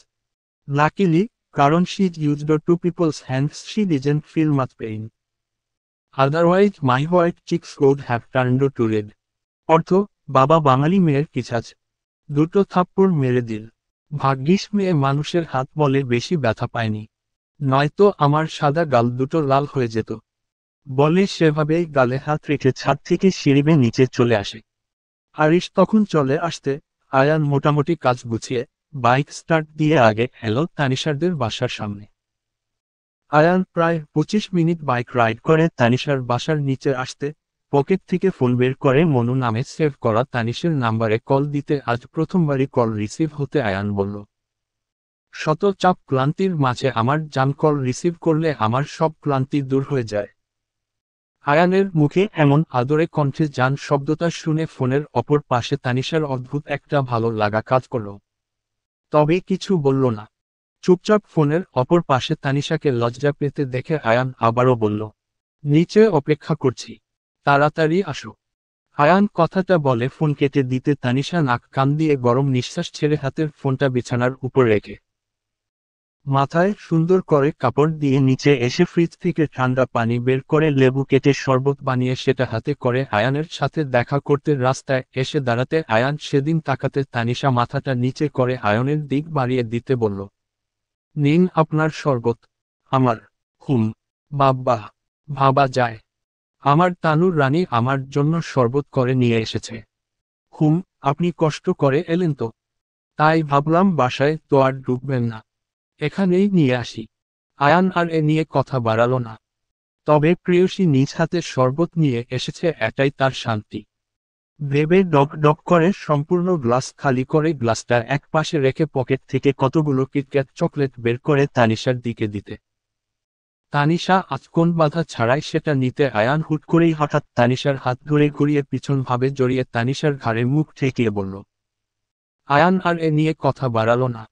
Luckily, কারণ she used to peoples hands she didn't feel much pain. Otherwise my white cheeks would have turned to red. অর্থ, বাবা বাঙালি মেয়ের কিছাছ 2 থাপ্পড় মেরে দিল। ভাগ্যিস মেয়ে মানুষের হাত বলে বেশি ব্যথা পায়নি। নয়তো আমার সাদা গাল দুটো লাল হয়ে যেত। বলে সেভাবেই গালে হাত রেখে ছাদ থেকে সিঁড়ি বেয়ে নিচে চলে আসে। আরিশ তখন চলে আসতে আয়ান মোটামুটি কাজ গুছিয়ে বাইক স্টার্ট দিয়ে আগে এলো তানিশারদের বাসার সামনে। আয়ান প্রায় 25 মিনিট বাইক রাইড করে তানিশার বাসার নিচে আসতে পকেট থেকে ফোন বের করে মনু নামে সেভ করা তানিশের নাম্বারে কল দিতে আজ প্রথমবারই কল রিসিভ হতে আয়ান বলল, শত চাপ ক্লান্তির মাঝে আমার জান কল রিসিভ করলে আমার সব ক্লান্তি দূর হয়ে যায়। আয়ানের মুখে এমন আদরে কণ্ঠে জান শব্দটা শুনে ফোনের অপর পাশে তানিশার অদ্ভুত একটা ভালো লাগা কাজ করল। তবে কিছু বলল না। চুপচাপ ফোনের অপর পাশে তানিশাকে লজ্জা পেতে দেখে আয়ান আবারও বলল, নিচে অপেক্ষা করছি, তাড়াতাড়ি আসো। আয়ান কথাটা বলে ফোন কেটে দিতে তানিশা নাক কান দিয়ে গরম নিঃশ্বাস ছেড়ে হাতের ফোনটা বিছানার উপর রেখে মাথায় সুন্দর করে কাপড় দিয়ে নিচে এসে ফ্রিজ থেকে ঠান্ডা পানি বের করে লেবু কেটে শরবত বানিয়ে সেটা হাতে করে আয়ানের সাথে দেখা করতে রাস্তায় এসে দাঁড়াতে আয়ান সেদিন তাকাতে তানিশা মাথাটা নিচে করে আয়নের দিক বাড়িয়ে দিতে বলল, নিন আপনার শরবত। আমার হুম, বাব্বা, ভাবা যায়। আমার তানুর রানী আমার জন্য শরবত করে নিয়ে এসেছে। হুম, আপনি কষ্ট করে এলেন তো, তাই ভাবলাম বাসায় তো আর ঢুকবেন না, এখানেই নিয়ে আসি। আয়ান আর এ নিয়ে কথা বাড়ালো না। তবে প্রেয়সী নিজ হাতে শরবত নিয়ে এসেছে, এটাই তার শান্তি ভেবে ডক ডক করে সম্পূর্ণ গ্লাস খালি করে গ্লাসটা এক পাশে রেখে পকেট থেকে কতগুলো কিটক্যাট চকলেট বের করে তানিশার দিকে দিতে তানিশা আচকন বাধা ছাড়াই সেটা নিতে আয়ান হুট করেই হঠাৎ তানিশার হাত ধরে ঘুরিয়ে পিছনভাবে জড়িয়ে তানিশার ঘাড়ে মুখ ঠেকিয়ে বলল। আয়ান আর এ নিয়ে কথা বাড়ালো না।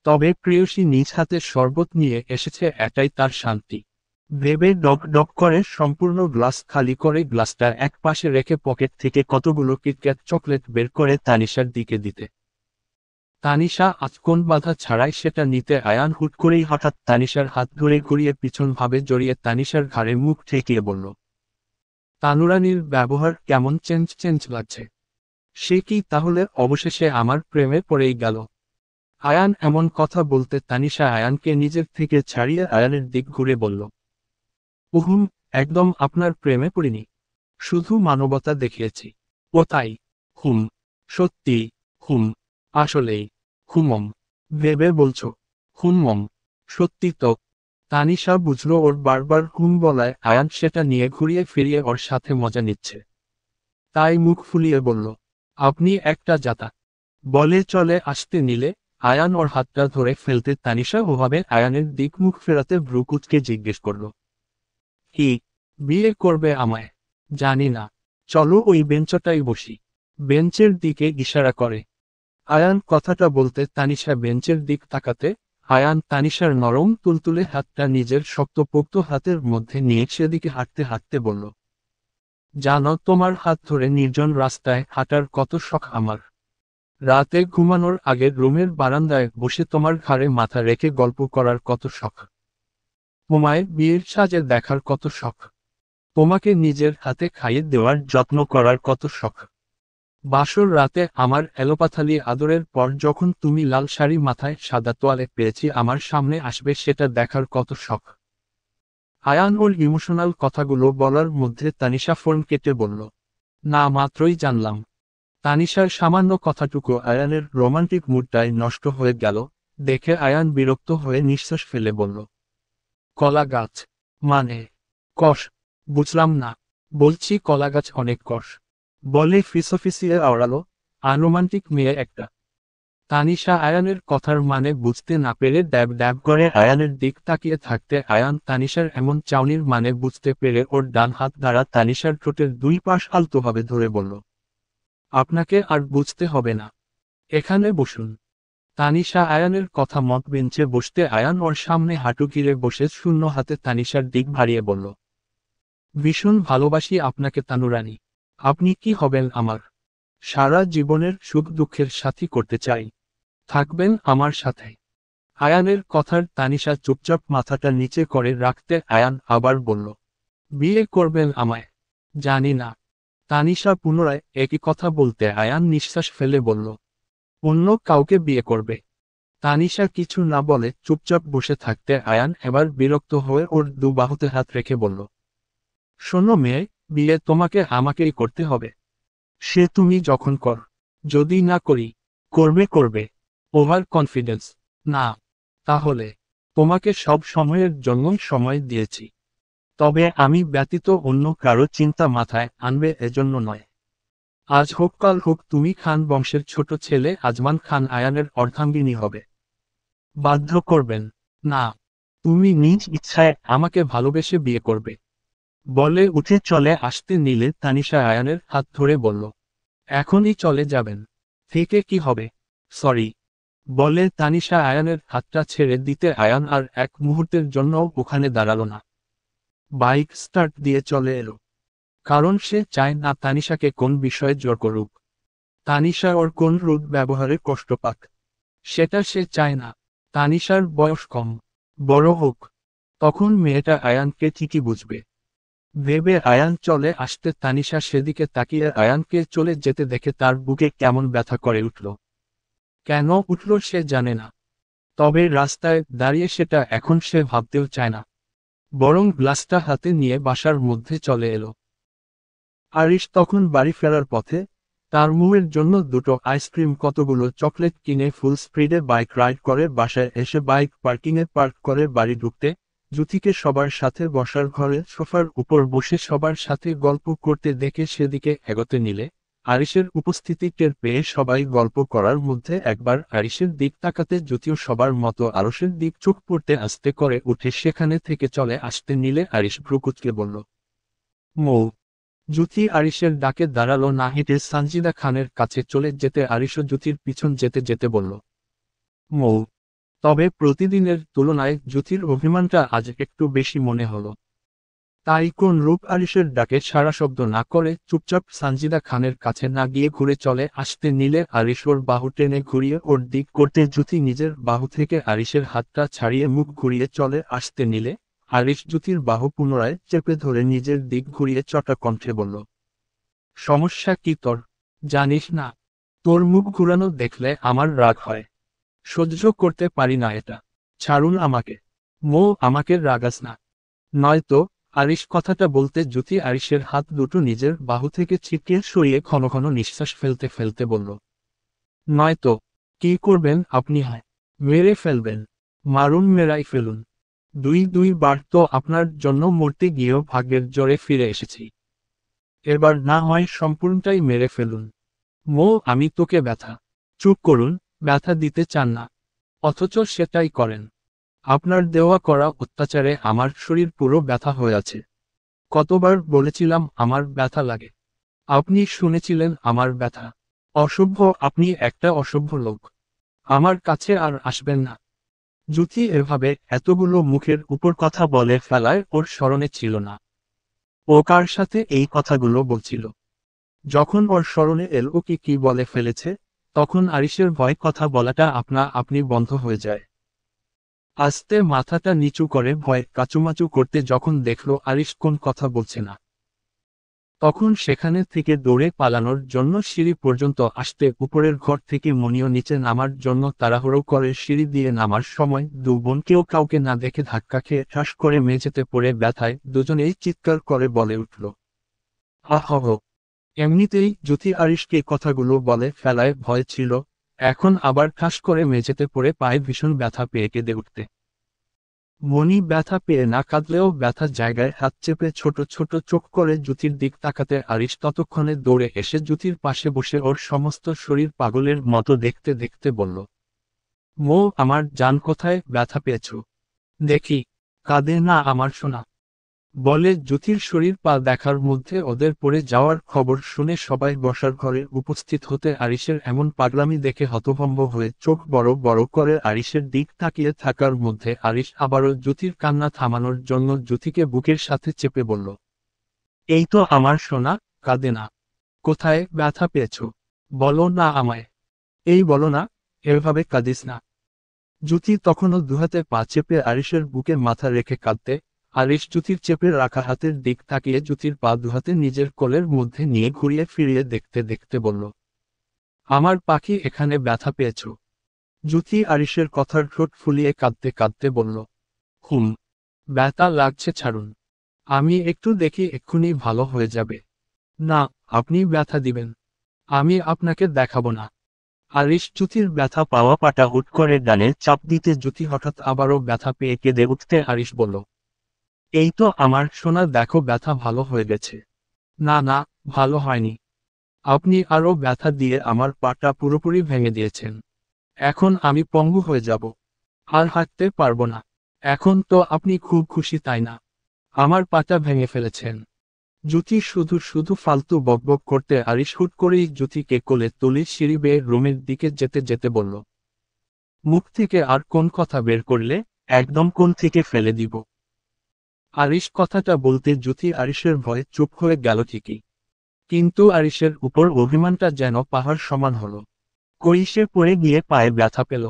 তবে প্রেয়সী নিজ হাতে শরবত নিয়ে এসেছে, এটাই তার শান্তি ভেবে ডক ডক করে সম্পূর্ণ গ্লাস খালি করে গ্লাসটা এক পাশে রেখে পকেট থেকে কতগুলো কিটক্যাট চকলেট বের করে তানিশার দিকে দিতে। তানিশা আচকন বাধা ছাড়াই সেটা নিতে আয়ান হুট করেই হঠাৎ তানিশার হাত ধরে ঘুরিয়ে পিছনভাবে জড়িয়ে তানিশার ঘাড়ে মুখ ঠেকিয়ে বলল, তানুরানীর ব্যবহার কেমন চেঞ্জ চেঞ্জ লাগছে। সে কি তাহলে অবশেষে আমার প্রেমে পড়েই গেল? আয়ান এমন কথা বলতে তানিশা আয়ানকে নিজের থেকে ছাড়িয়ে আয়ানের দিক ঘুরে বলল, উহুম, একদম আপনার প্রেমে পড়িনি। শুধু মানবতা দেখিয়েছি। ও তাই? হুম। সত্যি? হুম। আসলেই? হুমম। ভেবে বলছো? হুমম। সত্যি তো। তানিশা বুঝলো ওর বারবার হুম বলায় আয়ান সেটা নিয়ে ঘুরিয়ে ফিরিয়ে ওর সাথে মজা নিচ্ছে। তাই মুখ ফুলিয়ে বলল, আপনি একটা জাতা। বলে চলে আসতে নিলে আয়ান ওর হাতটা ধরে ফেলতে তানিশা ওভাবে আয়ানের দিক মুখ ফেরাতে ভ্রু কুঁচকে জিজ্ঞেস করল, কি বিয়ে করবে আমায়? জানি না। চলো ওই বেঞ্চটাই বসি। বেঞ্চের দিকে ইশারা করে। আয়ান কথাটা বলতে তানিশা বেঞ্চের দিক তাকাতে আয়ান তানিশার নরম তুলতুলে হাতটা নিজের শক্তপোক্ত হাতের মধ্যে নিয়ে সেদিকে হাঁটতে হাঁটতে বলল, জানো তোমার হাত ধরে নির্জন রাস্তায় হাঁটার কত শখ আমার। রাতে ঘুমানোর আগে রুমের বারান্দায় বসে তোমার ঘাড়ে মাথা রেখে গল্প করার কত শখ। তোমায় বিয়ের সাজে দেখার কত শখ। তোমাকে নিজের হাতে খাইয়ে দেওয়ার যত্ন করার কত শখ। বাসর রাতে আমার এলোপাথালি আদরের পর যখন তুমি লাল শাড়ি মাথায় সাদা তোয়ালে পেয়েছি আমার সামনে আসবে সেটা দেখার কত শখ। আয়ান ওর ইমোশনাল কথাগুলো বলার মধ্যে তানিশা ফোন কেটে বলল, না মাত্রই জানলাম। তানিশার সামান্য কথাটুকু আয়ানের রোমান্টিক মুডটাই নষ্ট হয়ে গেল দেখে আয়ান বিরক্ত হয়ে নিঃশ্বাস ফেলে বলল, কলা গাছ মানে? কষ? বুঝলাম না। বলছি কলা গাছ অনেক কষ। বলে ফিসফিসিয়ে আওড়ালো, আনরোমান্টিক মেয়ে একটা। তানিশা আয়ানের কথার মানে বুঝতে না পেরে ড্যাব ড্যাব করে আয়ানের দিক তাকিয়ে থাকতে আয়ান তানিশার এমন চাউনির মানে বুঝতে পেরে ওর ডান হাত দ্বারা তানিশার ঠোঁটের দুই পাশ আলতোভাবে ধরে বলল, আপনাকে আর বুঝতে হবে না। এখানে বসুন। তানিশা আয়ানের কথা মত বেঞ্চে বসতে আয়ান ওর সামনে হাঁটু গিরে বসে শূন্য হাতে তানিশার দিক ভারিয়ে বলল, ভীষণ ভালোবাসি আপনাকে তানুরানী। আপনি কি হবেন আমার? সারা জীবনের সুখ দুঃখের সাথী করতে চাই। থাকবেন আমার সাথে। আয়ানের কথার তানিশা চুপচাপ মাথাটা নিচে করে রাখতে আয়ান আবার বলল, বিয়ে করবেন আমায়? জানি না। তানিশা পুনরায় একই কথা বলতে আয়ান নিঃশ্বাস ফেলে বলল, অন্য কাউকে বিয়ে করবে। তানিশা কিছু না বলে চুপচাপ বসে থাকতে আয়ান এবার বিরক্ত হয়ে ওর দু বাহুতে হাত রেখে বলল, শোনো মেয়ে, বিয়ে তোমাকে আমাকেই করতে হবে। সে তুমি যখন কর। যদি না করি? করবে করবে। Over confidence. না। তাহলে? তোমাকে সব সময়ের জন্য সময় দিয়েছি। তবে আমি ব্যতীত অন্য কারো চিন্তা মাথায় আনবে এজন্য নয়। আজ হোক কাল হোক তুমি খান বংশের ছোট ছেলে আজমান খান আয়ানের অর্ধাঙ্গিনী হবে। বাধ্য করবেন? না। তুমি নিজ ইচ্ছায় আমাকে ভালোবেসে বিয়ে করবে। বলে উঠে চলে আসতে নিলে তানিশা আয়ানের হাত ধরে বলল, এখনই চলে যাবেন? থেকে কি হবে? সরি। বলে তানিশা আয়ানের হাতটা ছেড়ে দিতে আয়ান আর এক মুহূর্তের জন্য ওখানে দাঁড়ালো না। বাইক স্টার্ট দিয়ে চলে এলো। কারণ সে চায় না তানিশাকে কোন বিষয়ে জোর করুক। তানিশা ওর কোন রূপ ব্যবহারে কষ্ট পাক। সেটা সে চায় না। তানিশার বয়স কম। বড় হোক। তখন মেয়েটা আয়ানকে ঠিকই বুঝবে। ভেবে আয়ান চলে আসতে তানিশা সেদিকে তাকিয়ে আয়ানকে চলে যেতে দেখে তার বুকে কেমন ব্যথা করে উঠল। কেন উঠল সে জানে না। তবে রাস্তায় দাঁড়িয়ে সেটা এখন সে ভাবতেও চায় না। বরং গ্লাসটা হাতে নিয়ে বাসার মধ্যে চলে এলো। আরিশ তখন বাড়ি ফেরার পথে। তার মুয়ের জন্য দুটো আইসক্রিম কতগুলো চকলেট কিনে ফুল স্পিডে বাইক রাইড করে বাসায় এসে বাইক পার্কিংয়ে পার্ক করে বাড়ি ঢুকতে জ্যোতিকে সবার সাথে বসার ঘরে সোফার উপর বসে সবার সাথে গল্প করতে দেখে সেদিকে এগোতে নিলে আরিশের উপস্থিতি টের পেয়ে সবাই গল্প করার মধ্যে একবার আরিশের দিক তাকাতে জ্যোতিও সবার মতো আরশের দিক চোখ পড়তে আস্তে করে উঠে সেখানে থেকে চলে আসতে নিলে আরিশ ভ্রুকুচকে বলল, মৌ। জ্যোতি আরিশের ডাকে দাঁড়ালো না হেঁটে সানজিদা খানের কাছে চলে যেতে আরিশও জ্যোতির পিছন যেতে যেতে বলল, মৌ। তবে প্রতিদিনের তুলনায় জ্যোতির অভিমানটা আজ একটু বেশি মনে হলো। তাই কোন রূপ আরিশের ডাকে সারা শব্দ না করে চুপচাপ সানজিদা খানের কাছে না গিয়ে ঘুরে চলে আসতে নিলে আরিশ ওর বাহু টেনে ঘুরিয়ে ওর দিক করতে জ্যোতি নিজের বাহু থেকে আরিশের হাতটা ছাড়িয়ে মুখ ঘুরিয়ে চলে আসতে নিলে আরিশ জ্যোতির বাহু পুনরায় চেপে ধরে নিজের দিক ঘুরিয়ে চটা কণ্ঠে বলল, সমস্যা কি তোর? জানিস না, তোর মুখ ঘুরানো দেখলে আমার রাগ হয়। সহ্য করতে পারি না এটা। ছাড়ুন আমাকে। আমাকে রাগাস না। নয়তো। আরিশ কথাটা বলতে জ্যোতি আরিশের হাত দুটো নিজের বাহু থেকে ছিটকে সরিয়ে ঘন ঘন নিঃশ্বাস ফেলতে ফেলতে বলল, নয়তো। কি করবেন আপনি? হয় মেরে ফেলবেন। মারুন, মেরাই ফেলুন। দুই বার তো আপনার জন্য মরতে গিয়েও ভাগ্যের জোরে ফিরে এসেছি। এবার না হয় সম্পূর্ণটাই মেরে ফেলুন। আমি তোকে ব্যথা। চুপ করুন। ব্যথা দিতে চান না, অথচ সেটাই করেন। আপনার দেওয়া করা অত্যাচারে আমার শরীর পুরো ব্যথা হয়ে আছে। কতবার বলেছিলাম আমার ব্যথা লাগে। আপনি শুনেছিলেন আমার ব্যথা। অসভ্য, আপনি একটা অসভ্য লোক। আমার কাছে আর আসবেন না। জ্যোতি এভাবে এতগুলো মুখের উপর কথা বলে ফেলায় ওর স্মরণে ছিল না ও কার সাথে এই কথাগুলো বলছিল। যখন ওর স্মরণে এল ও কি বলে ফেলেছে, তখন আরিশের ভয় কথা বলাটা আপনা আপনি বন্ধ হয়ে যায়। আস্তে মাথাটা নিচু করে ভয়ে কাচুমাচু করতে যখন দেখল আরিশ কোন কথা বলছে না, তখন সেখানে থেকে দৌড়ে পালানোর জন্য সিঁড়ি পর্যন্ত আসতে উপরের ঘর থেকে মনিও নিচে নামার জন্য তাড়াহুড়ো করে সিঁড়ি দিয়ে নামার সময় দু বোন কেউ কাউকে না দেখে ধাক্কা খেয়ে ঠাস করে মেঝেতে পড়ে ব্যথায় দুজনেই চিৎকার করে বলে উঠল, আহ! এমনিতেই জ্যোতি আরিশকে কথাগুলো বলে ফেলায় ভয় ছিল, এখন আবার ঠাস করে মেঝেতে পড়ে পায়ে ভীষণ ব্যথা পেয়ে কেঁদে উঠতে। মনি ব্যথা পেয়ে না কাঁদলেও ব্যথার জায়গায় হাত চেপে ছোট ছোট চোখ করে জ্যোতির দিক তাকাতে আরিশ ততক্ষণে দৌড়ে এসে জ্যোতির পাশে বসে ওর সমস্ত শরীর পাগলের মতো দেখতে দেখতে বলল, আমার জান, কোথায় ব্যথা পেয়েছ? দেখি। কাঁদে না আমার সোনা। বলে জ্যোতির শরীর পা দেখার মধ্যে ওদের পড়ে যাওয়ার খবর শুনে সবাই বসার ঘরে উপস্থিত হতে আরিশের এমন পাগলামি দেখে হতভম্ব হয়ে চোখ বড় বড় করে আরিশের দিক তাকিয়ে থাকার মধ্যে আরিশ আবারও জ্যোতির কান্না থামানোর জন্য জ্যোতিকে বুকের সাথে চেপে বলল, এই তো আমার সোনা, কাঁদে না। কোথায় ব্যথা পেয়েছ? বলো না আমায়। এই বলো না, এভাবে কাঁদিস না। জ্যোতি তখনও দুহাতে পা চেপে আরিশের বুকে মাথা রেখে কাঁদতে, আরিশ জ্যোতির চেপে রাখা হাতের দিক তাকিয়ে জ্যোতির পা দুহাতে নিজের কোলের মধ্যে নিয়ে ঘুরিয়ে ফিরিয়ে দেখতে দেখতে বলল, আমার পাখি, এখানে ব্যথা পেয়েছ? জ্যোতি আরিশের কথার ঠোঁট ফুলিয়ে কাঁদতে কাঁদতে বলল, হুম। ব্যথা লাগছে, ছাড়ুন। আমি একটু দেখি, এক্ষুনি ভালো হয়ে যাবে। না, আপনি ব্যথা দিবেন। আমি আপনাকে দেখাবো না। আরিশ জ্যোতির ব্যথা পাওয়া পাটা হুট করে ডানে চাপ দিতে জ্যোতি হঠাৎ আবারও ব্যথা পেয়ে কেঁদে উঠতে আরিশ বলল, এই তো আমার সোনা, দেখো ব্যথা ভালো হয়ে গেছে। না না, ভালো হয়নি। আপনি আরও ব্যথা দিয়ে আমার পাটা পুরোপুরি ভেঙে দিয়েছেন। এখন আমি পঙ্গু হয়ে যাব। আর হাঁটতে পারবো না। এখন তো আপনি খুব খুশি, তাই না? আমার পাটা ভেঙে ফেলেছেন। জ্যোতি শুধু শুধু ফালতু বকবক করতে আরিশ হুট করেই জ্যোতিকে কোলে তুলে সিঁড়ি বেয়ে রুমের দিকে যেতে যেতে বলল, মুখ থেকে আর কোন কথা বের করলে একদম কোণ থেকে ফেলে দিব। আরিশ কথাটা বলতে জ্যোতি আরিশের ভয়ে চুপ হয়ে গেল ঠিকই, কিন্তু আরিশের উপর অভিমানটা যেন পাহাড় সমান হলো। সে পড়ে গিয়ে পায়ে ব্যথা পেল,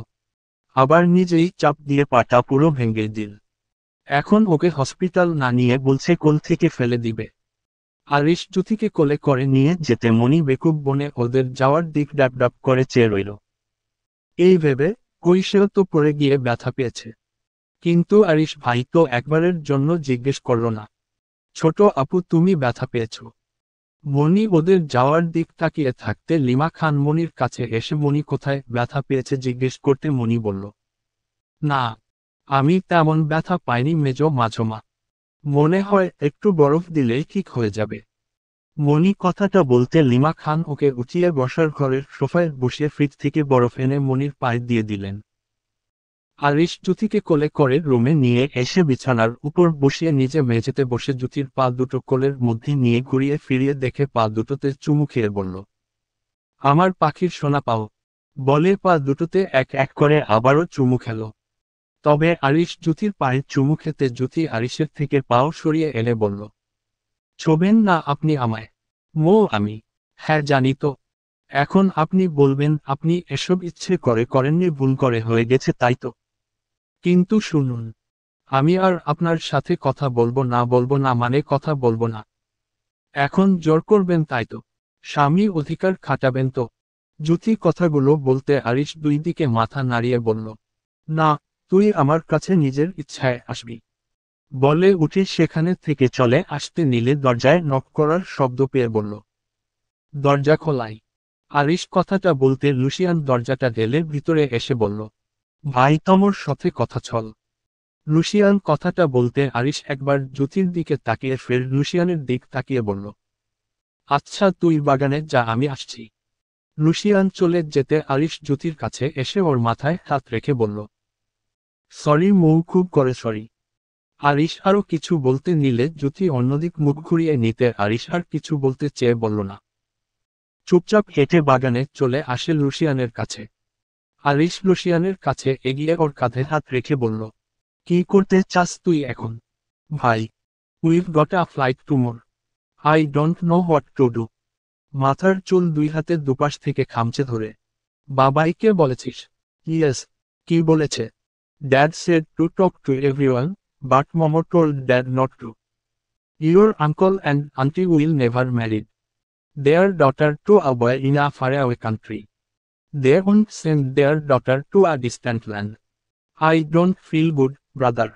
আবার নিজেই চাপ দিয়ে পাটা পুরো ভেঙে দিল। এখন ওকে হসপিটাল না নিয়ে বলছে কোল থেকে ফেলে দিবে। আরিশ জ্যোতিকে কোলে করে নিয়ে যেতে মনি বেকুব বনে ওদের যাওয়ার দিক ডাব ডাব করে চেয়ে রইল। এই ভেবে সেও তো পড়ে গিয়ে ব্যথা পেয়েছে। কিন্তু আরিশ ভাই তো একবারের জন্য জিজ্ঞেস করল না, ছোট আপু তুমি ব্যথা পেয়েছ? মনি ওদের যাওয়ার দিক তাকিয়ে থাকতে লিমা খান মনির কাছে এসে মনি কোথায় ব্যথা পেয়েছে জিজ্ঞেস করতে মনি বলল, না, আমি তেমন ব্যথা পাইনি মেজো মাঝমা। মনে হয় একটু বরফ দিলেই ঠিক হয়ে যাবে। মনি কথাটা বলতে লিমা খান ওকে উঠিয়ে বসার ঘরের সোফায় বসিয়ে ফ্রিজ থেকে বরফ এনে মনির পায়ে দিয়ে দিলেন। আরিশ জ্যোতিকে কোলে করে রুমে নিয়ে এসে বিছানার উপর বসিয়ে নিজে মেঝেতে বসে জ্যোতির পা দুটো কোলের মধ্যে নিয়ে ঘুরিয়ে ফিরিয়ে দেখে পা দুটোতে চুমু খেয়ে বলল, আমার পাখির সোনা পাও। বলে পা দুটোতে এক এক করে আবারও চুমু খেল। তবে আরিশ জ্যোতির পায়ে চুমু খেতে জ্যোতি আরিশের থেকে পাও সরিয়ে এনে বলল, ছোবেন না আপনি আমায়। আমি, হ্যাঁ জানি তো। এখন আপনি বলবেন আপনি এসব ইচ্ছে করে করেননি, ভুল করে হয়ে গেছে তাই তো। কিন্তু শুনুন, আমি আর আপনার সাথে কথা বলবো না মানে কথা বলবো না। এখন জোর করবেন তাই তো? স্বামী অধিকার খাটাবেন তো? জ্যোতি কথাগুলো বলতে আরিশ দুই দিকে মাথা নাড়িয়ে বলল, না, তুই আমার কাছে নিজের ইচ্ছায় আসবি। বলে উঠে সেখানে থেকে চলে আসতে নিলে দরজায় নক করার শব্দ পেয়ে বলল, দরজা খোলাই। আরিশ কথাটা বলতে লুসিয়ান দরজাটা ঢেলে ভিতরে এসে বলল, ভাই তোমর সাথে কথা চল। লুসিয়ান কথাটা বলতে আরিশ একবার জ্যোতির দিকে তাকিয়ে ফের লুসিয়ানের দিক তাকিয়ে বলল, আচ্ছা তুই বাগানে যা, আমি আসছি। লুসিয়ান চলে যেতে আরিশ জ্যোতির কাছে এসে ওর মাথায় হাত রেখে বলল, সরি মৌ, খুব করে সরি। আরিশ আরও কিছু বলতে নিলে জ্যোতি অন্যদিক মুখ ঘুরিয়ে নিতে আরিশ আর কিছু বলতে চেয়ে বলল না। চুপচাপ হেঁটে বাগানে চলে আসে লুসিয়ানের কাছে। আরিশ লুসিয়ানের কাছে এগিয়ে ওর কাঁধে হাত রেখে বলল, কি করতে চাস তুই এখন? ভাই, we've got a flight tomorrow. I don't know what to do. মাথার চুল দুই হাতে দুপাশ থেকে খামচে ধরে, বাবাইকে বলেছিস? ইয়েস। কি বলেছে? Dad said to talk to everyone, but mom told dad not to. Your uncle and aunty will never married their daughter to a boy in a faraway country. They won't send their daughter to a distant land. I don't feel good, brother.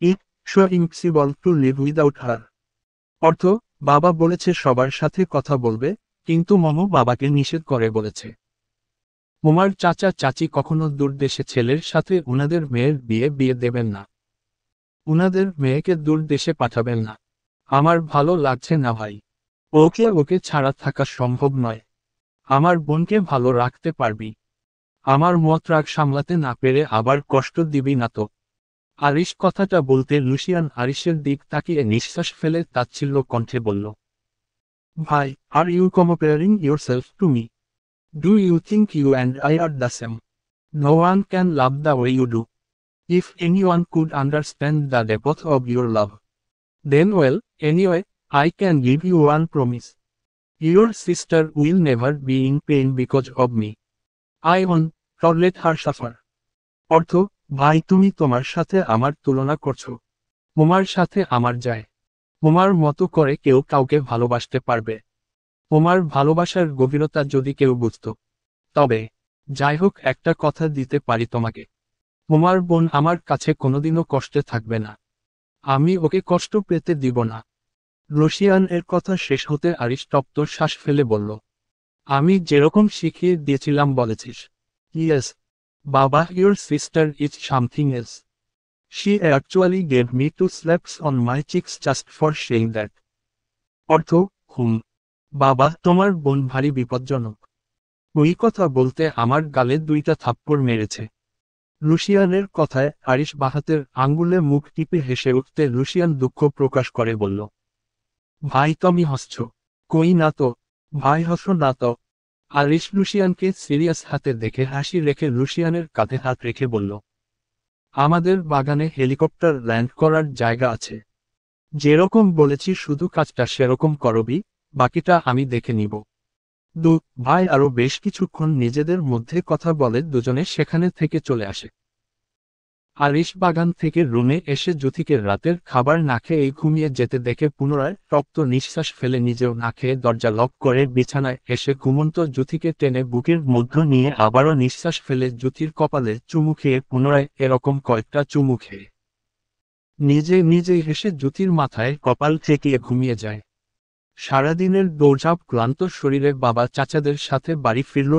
It's so impossible to live without her. অর্থ, বাবা বলেছে সবার সাথে কথা বলবে, কিন্তু মম বাবাকে নিষেধ করে বলেছে। মোমার চাচা চাচি কখনো দূরদেশে ছেলের সাথে উনাদের মেয়ের বিয়ে দেবেন না। উনাদের মেয়েকে দূর দেশে পাঠাবেন না। আমার ভালো লাগছে না ভাই। ওকে ছাড়া থাকা সম্ভব নয়। আমার বোনকে ভালো রাখতে পারবি? আমার মত রাগ সামলাতে না পেরে আবার কষ্ট দিবি না তো? আরিশ কথাটা বলতে লুসিয়ান আরিশের দিক তাকিয়ে নিঃশ্বাস ফেলে তাচ্ছিল্য কণ্ঠে বলল, ভাই, are you comparing yourself to me? Do you think you and I are the same? No one can love the way you do. If anyone could understand the depth of your love, then well, anyway, I can give you one promise. Your sister will never be in pain because of me. I won't let her suffer. অর্থ, ভাই তুমি তোমার সাথে আমার তুলনা করছো। মোমার সাথে আমার যায়। মোমার মতো করে কেউ কাউকে ভালোবাসতে পারবে? মোমার ভালোবাসার গভীরতা যদি কেউ বুঝত। তবে, যাই হোক, একটা কথা দিতে পারি তোমাকে। মোমার বোন আমার কাছে কোনোদিনও কষ্টে থাকবে না। আমি ওকে কষ্ট পেতে দিব না। লুসিয়ান এর কথা শেষ হতে আরিশ তপ্ত শ্বাস ফেলে বলল, আমি যেরকম শিখিয়ে দিয়েছিলাম বলেছিস? ইয়েস বাবা, your sister is something else. She actually gave me two slaps on my cheeks just for saying that. অর্থ, বাবা তোমার বোন ভারী বিপজ্জনক। ওই কথা বলতে আমার গালে দুইটা থাপ্পড় মেরেছে। লুসিয়ানের কথায় আরিশ বাহাতের আঙ্গুলে মুখ টিপে হেসে উঠতে লুসিয়ান দুঃখ প্রকাশ করে বলল, ভাই তুমি হাসছ? কই না তো, ভাই হাসো না তো। আরিশ লুসিয়ানকে সিরিয়াস হাতে দেখে হাসি রেখে লুসিয়ানের কাঁধে হাত রেখে বলল, আমাদের বাগানে হেলিকপ্টার ল্যান্ড করার জায়গা আছে। যেরকম বলেছি শুধু কাজটা সেরকম করবি, বাকিটা আমি দেখে নিব। ভাই আরও বেশ কিছুক্ষণ নিজেদের মধ্যে কথা বলে দুজনে সেখানে থেকে চলে আসে। আরিশ বাগান থেকে রুমে এসে জ্যোতিকে রাতের খাবার না খেয়ে ঘুমিয়ে যেতে দেখে পুনরায় তপ্ত নিঃশ্বাস ফেলে নিজেও না খেয়ে দরজা লক করে বিছানায় এসে ঘুমন্ত জ্যোতিকে টেনে বুকের মধ্য নিয়ে আবারও নিঃশ্বাস ফেলে জ্যোতির কপালে চুমু খেয়ে পুনরায় এরকম কয়েকটা চুমু খেয়ে নিজেই হেসে জ্যোতির মাথায় কপাল ঠেকিয়ে ঘুমিয়ে যায়। সারাদিনের দৌড়ঝাঁপ ক্লান্ত শরীরে বাবা চাচাদের সাথে বাড়ি ফিরল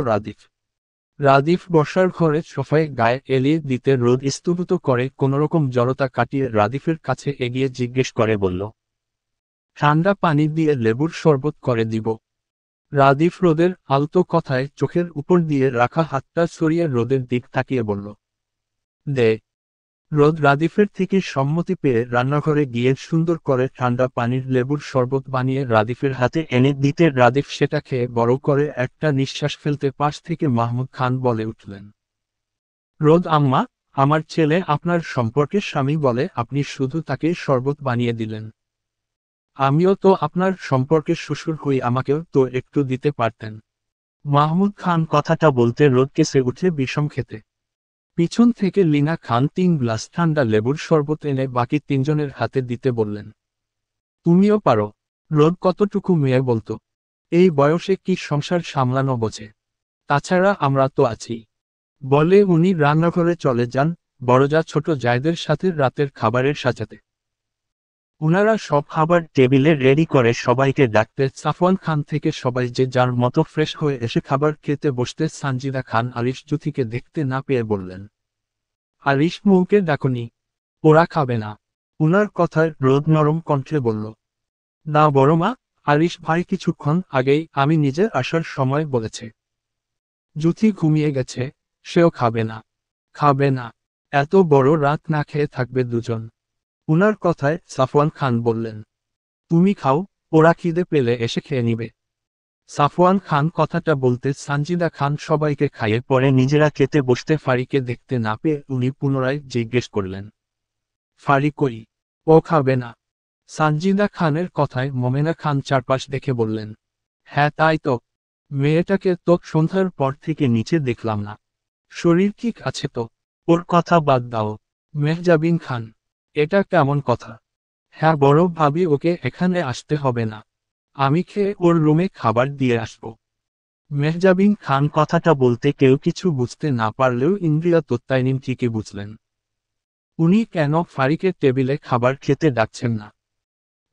রাদিফ বসার ঘরে সোফায় গায়ে এলিয়ে দিতে রোদ স্তূপিত করে কোনোরকম জড়তা কাটিয়ে রাদিফের কাছে এগিয়ে জিজ্ঞেস করে বলল, ঠান্ডা পানি দিয়ে লেবুর শরবত করে দিব। রাদিফ রোদের আলতো কথায় চোখের উপর দিয়ে রাখা হাতটা সরিয়ে রোদের দিক তাকিয়ে বলল, দে। রোদ রাদিফের থেকে সম্মতি পেয়ে রান্নাঘরে গিয়ে সুন্দর করে ঠান্ডা পানির লেবুর শরবত বানিয়ে রাদিফের হাতে এনে দিতে রাদিফ সেটা খেয়ে বড় করে একটা নিঃশ্বাস ফেলতে পাশ থেকে মাহমুদ খান বলে উঠলেন, রোদ আম্মা, আমার ছেলে আপনার সম্পর্কে স্বামী বলে আপনি শুধু তাকে শরবত বানিয়ে দিলেন। আমিও তো আপনার সম্পর্কে শ্বশুর হই, আমাকেও তো একটু দিতে পারতেন। মাহমুদ খান কথাটা বলতে রোদ কেসে উঠে বিষম খেতে। পিছন থেকে লিনা খান 3 গ্লাস ঠান্ডা লেবুর শরবত এনে বাকি তিনজনের হাতে দিতে বললেন। তুমিও পারো। রোদ কতটুকু মেয়ে বলতো, এই বয়সে কি সংসার সামলানো বোঝে। তাছাড়া আমরা তো আছি। বলে উনি রান্নাঘরে চলে যান, বড়জা ছোট জায়দের সাথে রাতের খাবারের সাজাতে। উনারা সব খাবার টেবিলে রেডি করে সবাইকে ডাকতে সাফওয়ান খান থেকে সবাই যে যার মতো ফ্রেশ হয়ে এসে খাবার খেতে বসতে সানজিদা খান আরিশ জ্যোতিকে দেখতে না পেয়ে বললেন, আরিশ মৌকে ডাকনি, ওরা খাবে না। উনার কথায় রোদ নরম কণ্ঠে বলল, না বড় মা, আরিশ ভাই কিছুক্ষণ আগেই আমি নিজে আসার সময় বলেছে। জ্যোতি ঘুমিয়ে গেছে, সেও খাবে না। খাবে না? এত বড় রাত না খেয়ে থাকবে দুজন। উনার কথায় সাফওয়ান খান বললেন, তুমি খাও, ওরা খিদে পেলে এসে খেয়ে নিবে। সাফওয়ান খান কথাটা বলতে সানজিদা খান সবাইকে খাইয়ে পরে নিজেরা খেতে বসতে ফারিকে দেখতে না পেয়ে উনি পুনরায় জিজ্ঞেস করলেন, ফারি কই? ও খাবে না? সানজিদা খানের কথায় মোমেনা খান চারপাশ দেখে বললেন, হ্যাঁ তাই তো, মেয়েটাকে তো সন্ধ্যার পর থেকে নিচে দেখলাম না। শরীর ঠিক আছে তো? ওর কথা বাদ দাও। মেহজাবিন খান, এটা কেমন কথা? হ্যাঁ বড় ভাবি, ওকে এখানে আসতে হবে না, আমি খেয়ে ওর রুমে খাবার দিয়ে আসব। মেহজাবিন খান কথাটা বলতে কেউ কিছু বুঝতে না পারলেও ইন্দ্রিয়া তত্ত্বায়নীন ঠিকই বুঝলেন। উনি কেন ফারিকে টেবিলে খাবার খেতে ডাকছেন না।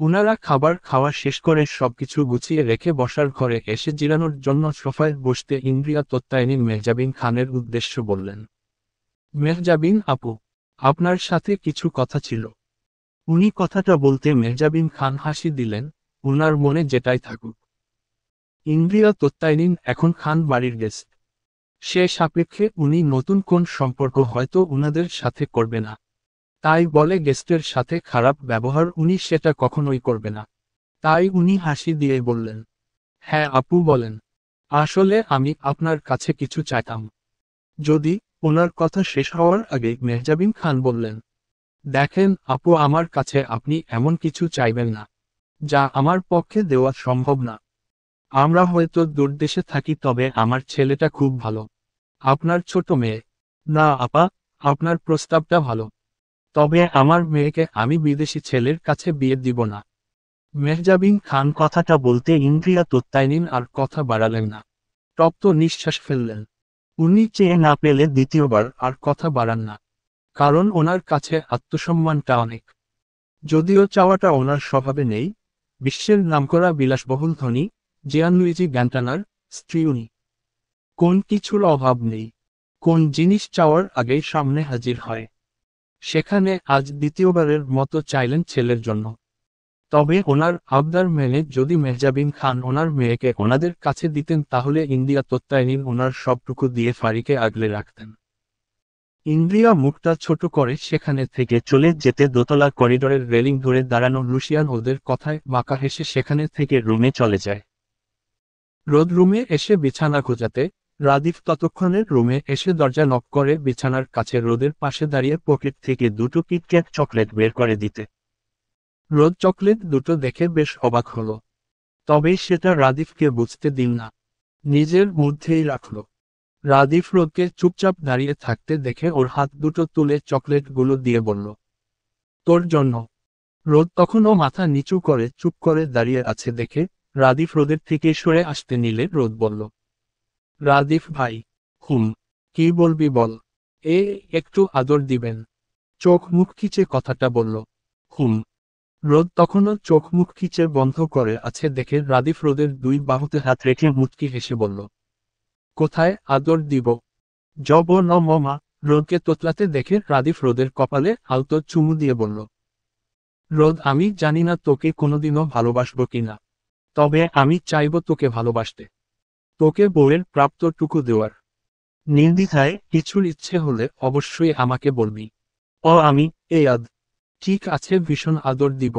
উনারা খাবার খাওয়া শেষ করে সবকিছু গুছিয়ে রেখে বসার ঘরে এসে জিরানোর জন্য সোফায় বসতে ইন্দ্রিয়া তত্ত্বায়নীন মেহজাবিন খানের উদ্দেশ্য বললেন, মেহজাবিন আপু, আপনার সাথে কিছু কথা ছিল। উনি কথাটা বলতে মেহজাবিন খান হাসি দিলেন, উনার মনে যেটাই থাকুক। ইন্দ্রিয়া তত্ত্বায়নীন এখন খান বাড়ির গেস্ট। সে সাপেক্ষে উনি নতুন কোন সম্পর্ক হয়তো উনাদের সাথে করবে না। তাই বলে গেস্টের সাথে খারাপ ব্যবহার উনি সেটা কখনোই করবে না। তাই উনি হাসি দিয়ে বললেন, হ্যাঁ আপু বলেন। আসলে আমি আপনার কাছে কিছু চাইতাম। যদি। ওনার কথা শেষ হওয়ার আগে মেহজাবিন খান বললেন, দেখেন আপু, আমার কাছে আপনি এমন কিছু চাইবেন না যা আমার পক্ষে দেওয়া সম্ভব না। আমরা হয়তো দূরদেশে থাকি, তবে আমার ছেলেটা খুব ভালো। আপনার ছোট মেয়ে। না আপা, আপনার প্রস্তাবটা ভালো, তবে আমার মেয়েকে আমি বিদেশি ছেলের কাছে বিয়ে দিব না। মেহজাবিন খান কথাটা বলতে ইন্দ্রিয়া তত্ত্বায়নীন আর কথা বাড়ালেন না। তপ্ত নিঃশ্বাস ফেললেন। উনি চেয়ে না পেলে দ্বিতীয়বার আর কথা বাড়ান না, কারণ ওনার কাছে আত্মসম্মানটা অনেক। যদিও চাওয়াটা ওনার স্বভাবে নেই। বিশ্বের নামকরা বিলাসবহুল ধনী জিয়ানলুইজি গ্যান্টানার স্ত্রী উনি। কোন কিছুর অভাব নেই। কোন জিনিস চাওয়ার আগেই সামনে হাজির হয়। সেখানে আজ দ্বিতীয়বারের মতো চাইলেন ছেলের জন্য। তবে ওনার আবদার মেনে যদি মেহজাবিন খান ওনার মেয়েকে ওনাদের কাছে দিতেন, তাহলে ইন্দ্রিয়া তত্ত্বায়নীন ওনার সবটুকু দিয়ে ফারিকে আগলে রাখতেন। ইন্দ্রিয়া মুখটা ছোট করে সেখানে থেকে চলে যেতে দোতলা করিডোরের রেলিং ধরে দাঁড়ানো লুসিয়ান ওদের কথায় বাঁকা হেসে সেখানে থেকে রুমে চলে যায়। রোদ রুমে এসে বিছানা খোঁজাতে, রাদিফ ততক্ষণের রুমে এসে দরজা নক করে বিছানার কাছে রোদের পাশে দাঁড়িয়ে পকেট থেকে দুটো কিটক্যাট চকলেট বের করে দিতে। রোদ চকলেট দুটো দেখে বেশ অবাক হলো। তবে সেটা রাদিফকে বুঝতে দিন না, নিজের মধ্যেই রাখল। রাদিফ রোদকে চুপচাপ দাঁড়িয়ে থাকতে দেখে ওর হাত দুটো তুলে চকলেটগুলো দিয়ে বলল, তোর জন্য। রোদ তখনও মাথা নিচু করে চুপ করে দাঁড়িয়ে আছে দেখে রাদিফ রোদের থেকে সরে আসতে নিলে রোদ বলল, রাদিফ ভাই। হুম। কি বলবি বল। একটু আদর দিবেন। চোখ মুখ খিচে কথাটা বলল। হুম। রোদ তখনও চোখ মুখ খিচে বন্ধ করে আছে দেখে রাদিফ রোদের দুই বাহুতে হাত রেখে মুচকি হেসে বলল, কোথায় আদর দিব? জব ন মা। রোদকে তোতলাতে দেখে রাদিফ রোদের কপালে আলতো চুমু দিয়ে বলল, রোদ আমি জানি না তোকে কোনোদিনও ভালোবাসবো কিনা, তবে আমি চাইব তোকে ভালোবাসতে, তোকে বউয়ের প্রাপ্তটুকু দেওয়ার। নির্দ্বিধায় কিছুর ইচ্ছে হলে অবশ্যই আমাকে বলবি। আমি আদ। ঠিক আছে, ভীষণ আদর দিব।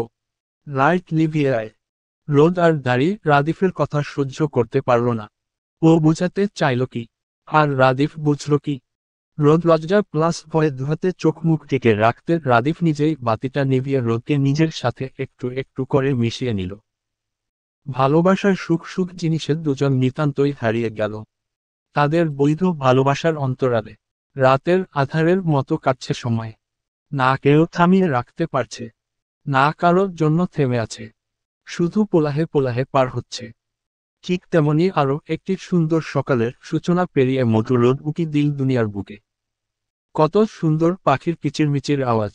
লাইট লিভিয়ে আয়। রোদ আর দাঁড়িয়ে রাদিফের কথা সহ্য করতে পারল না। ও বুঝাতে চাইল কি, আর রাদিফ বুঝল কি? রোদ লজ্জা প্লাস ভয়ে ধোয়াতে চোখ মুখ ঢেকে রাখতে রাদিফ নিজেই বাতিটা নিভিয়ে রোদকে নিজের সাথে একটু একটু করে মিশিয়ে নিল। ভালোবাসার সুখ সুখ জিনিসে দুজন নিতান্তই হারিয়ে গেল। তাদের বৈধ ভালোবাসার অন্তরালে রাতের আধারের মতো কাটছে সময়। না কেউ থামিয়ে রাখতে পারছে, না কারোর জন্য থেমে আছে, শুধু পোলাহে পোলাহে পার হচ্ছে। ঠিক তেমনি আরও একটি সুন্দর সকালের সূচনা পেরিয়ে মধুর রোদ উকি দিল দুনিয়ার বুকে। কত সুন্দর পাখির কিচিরমিচির আওয়াজ।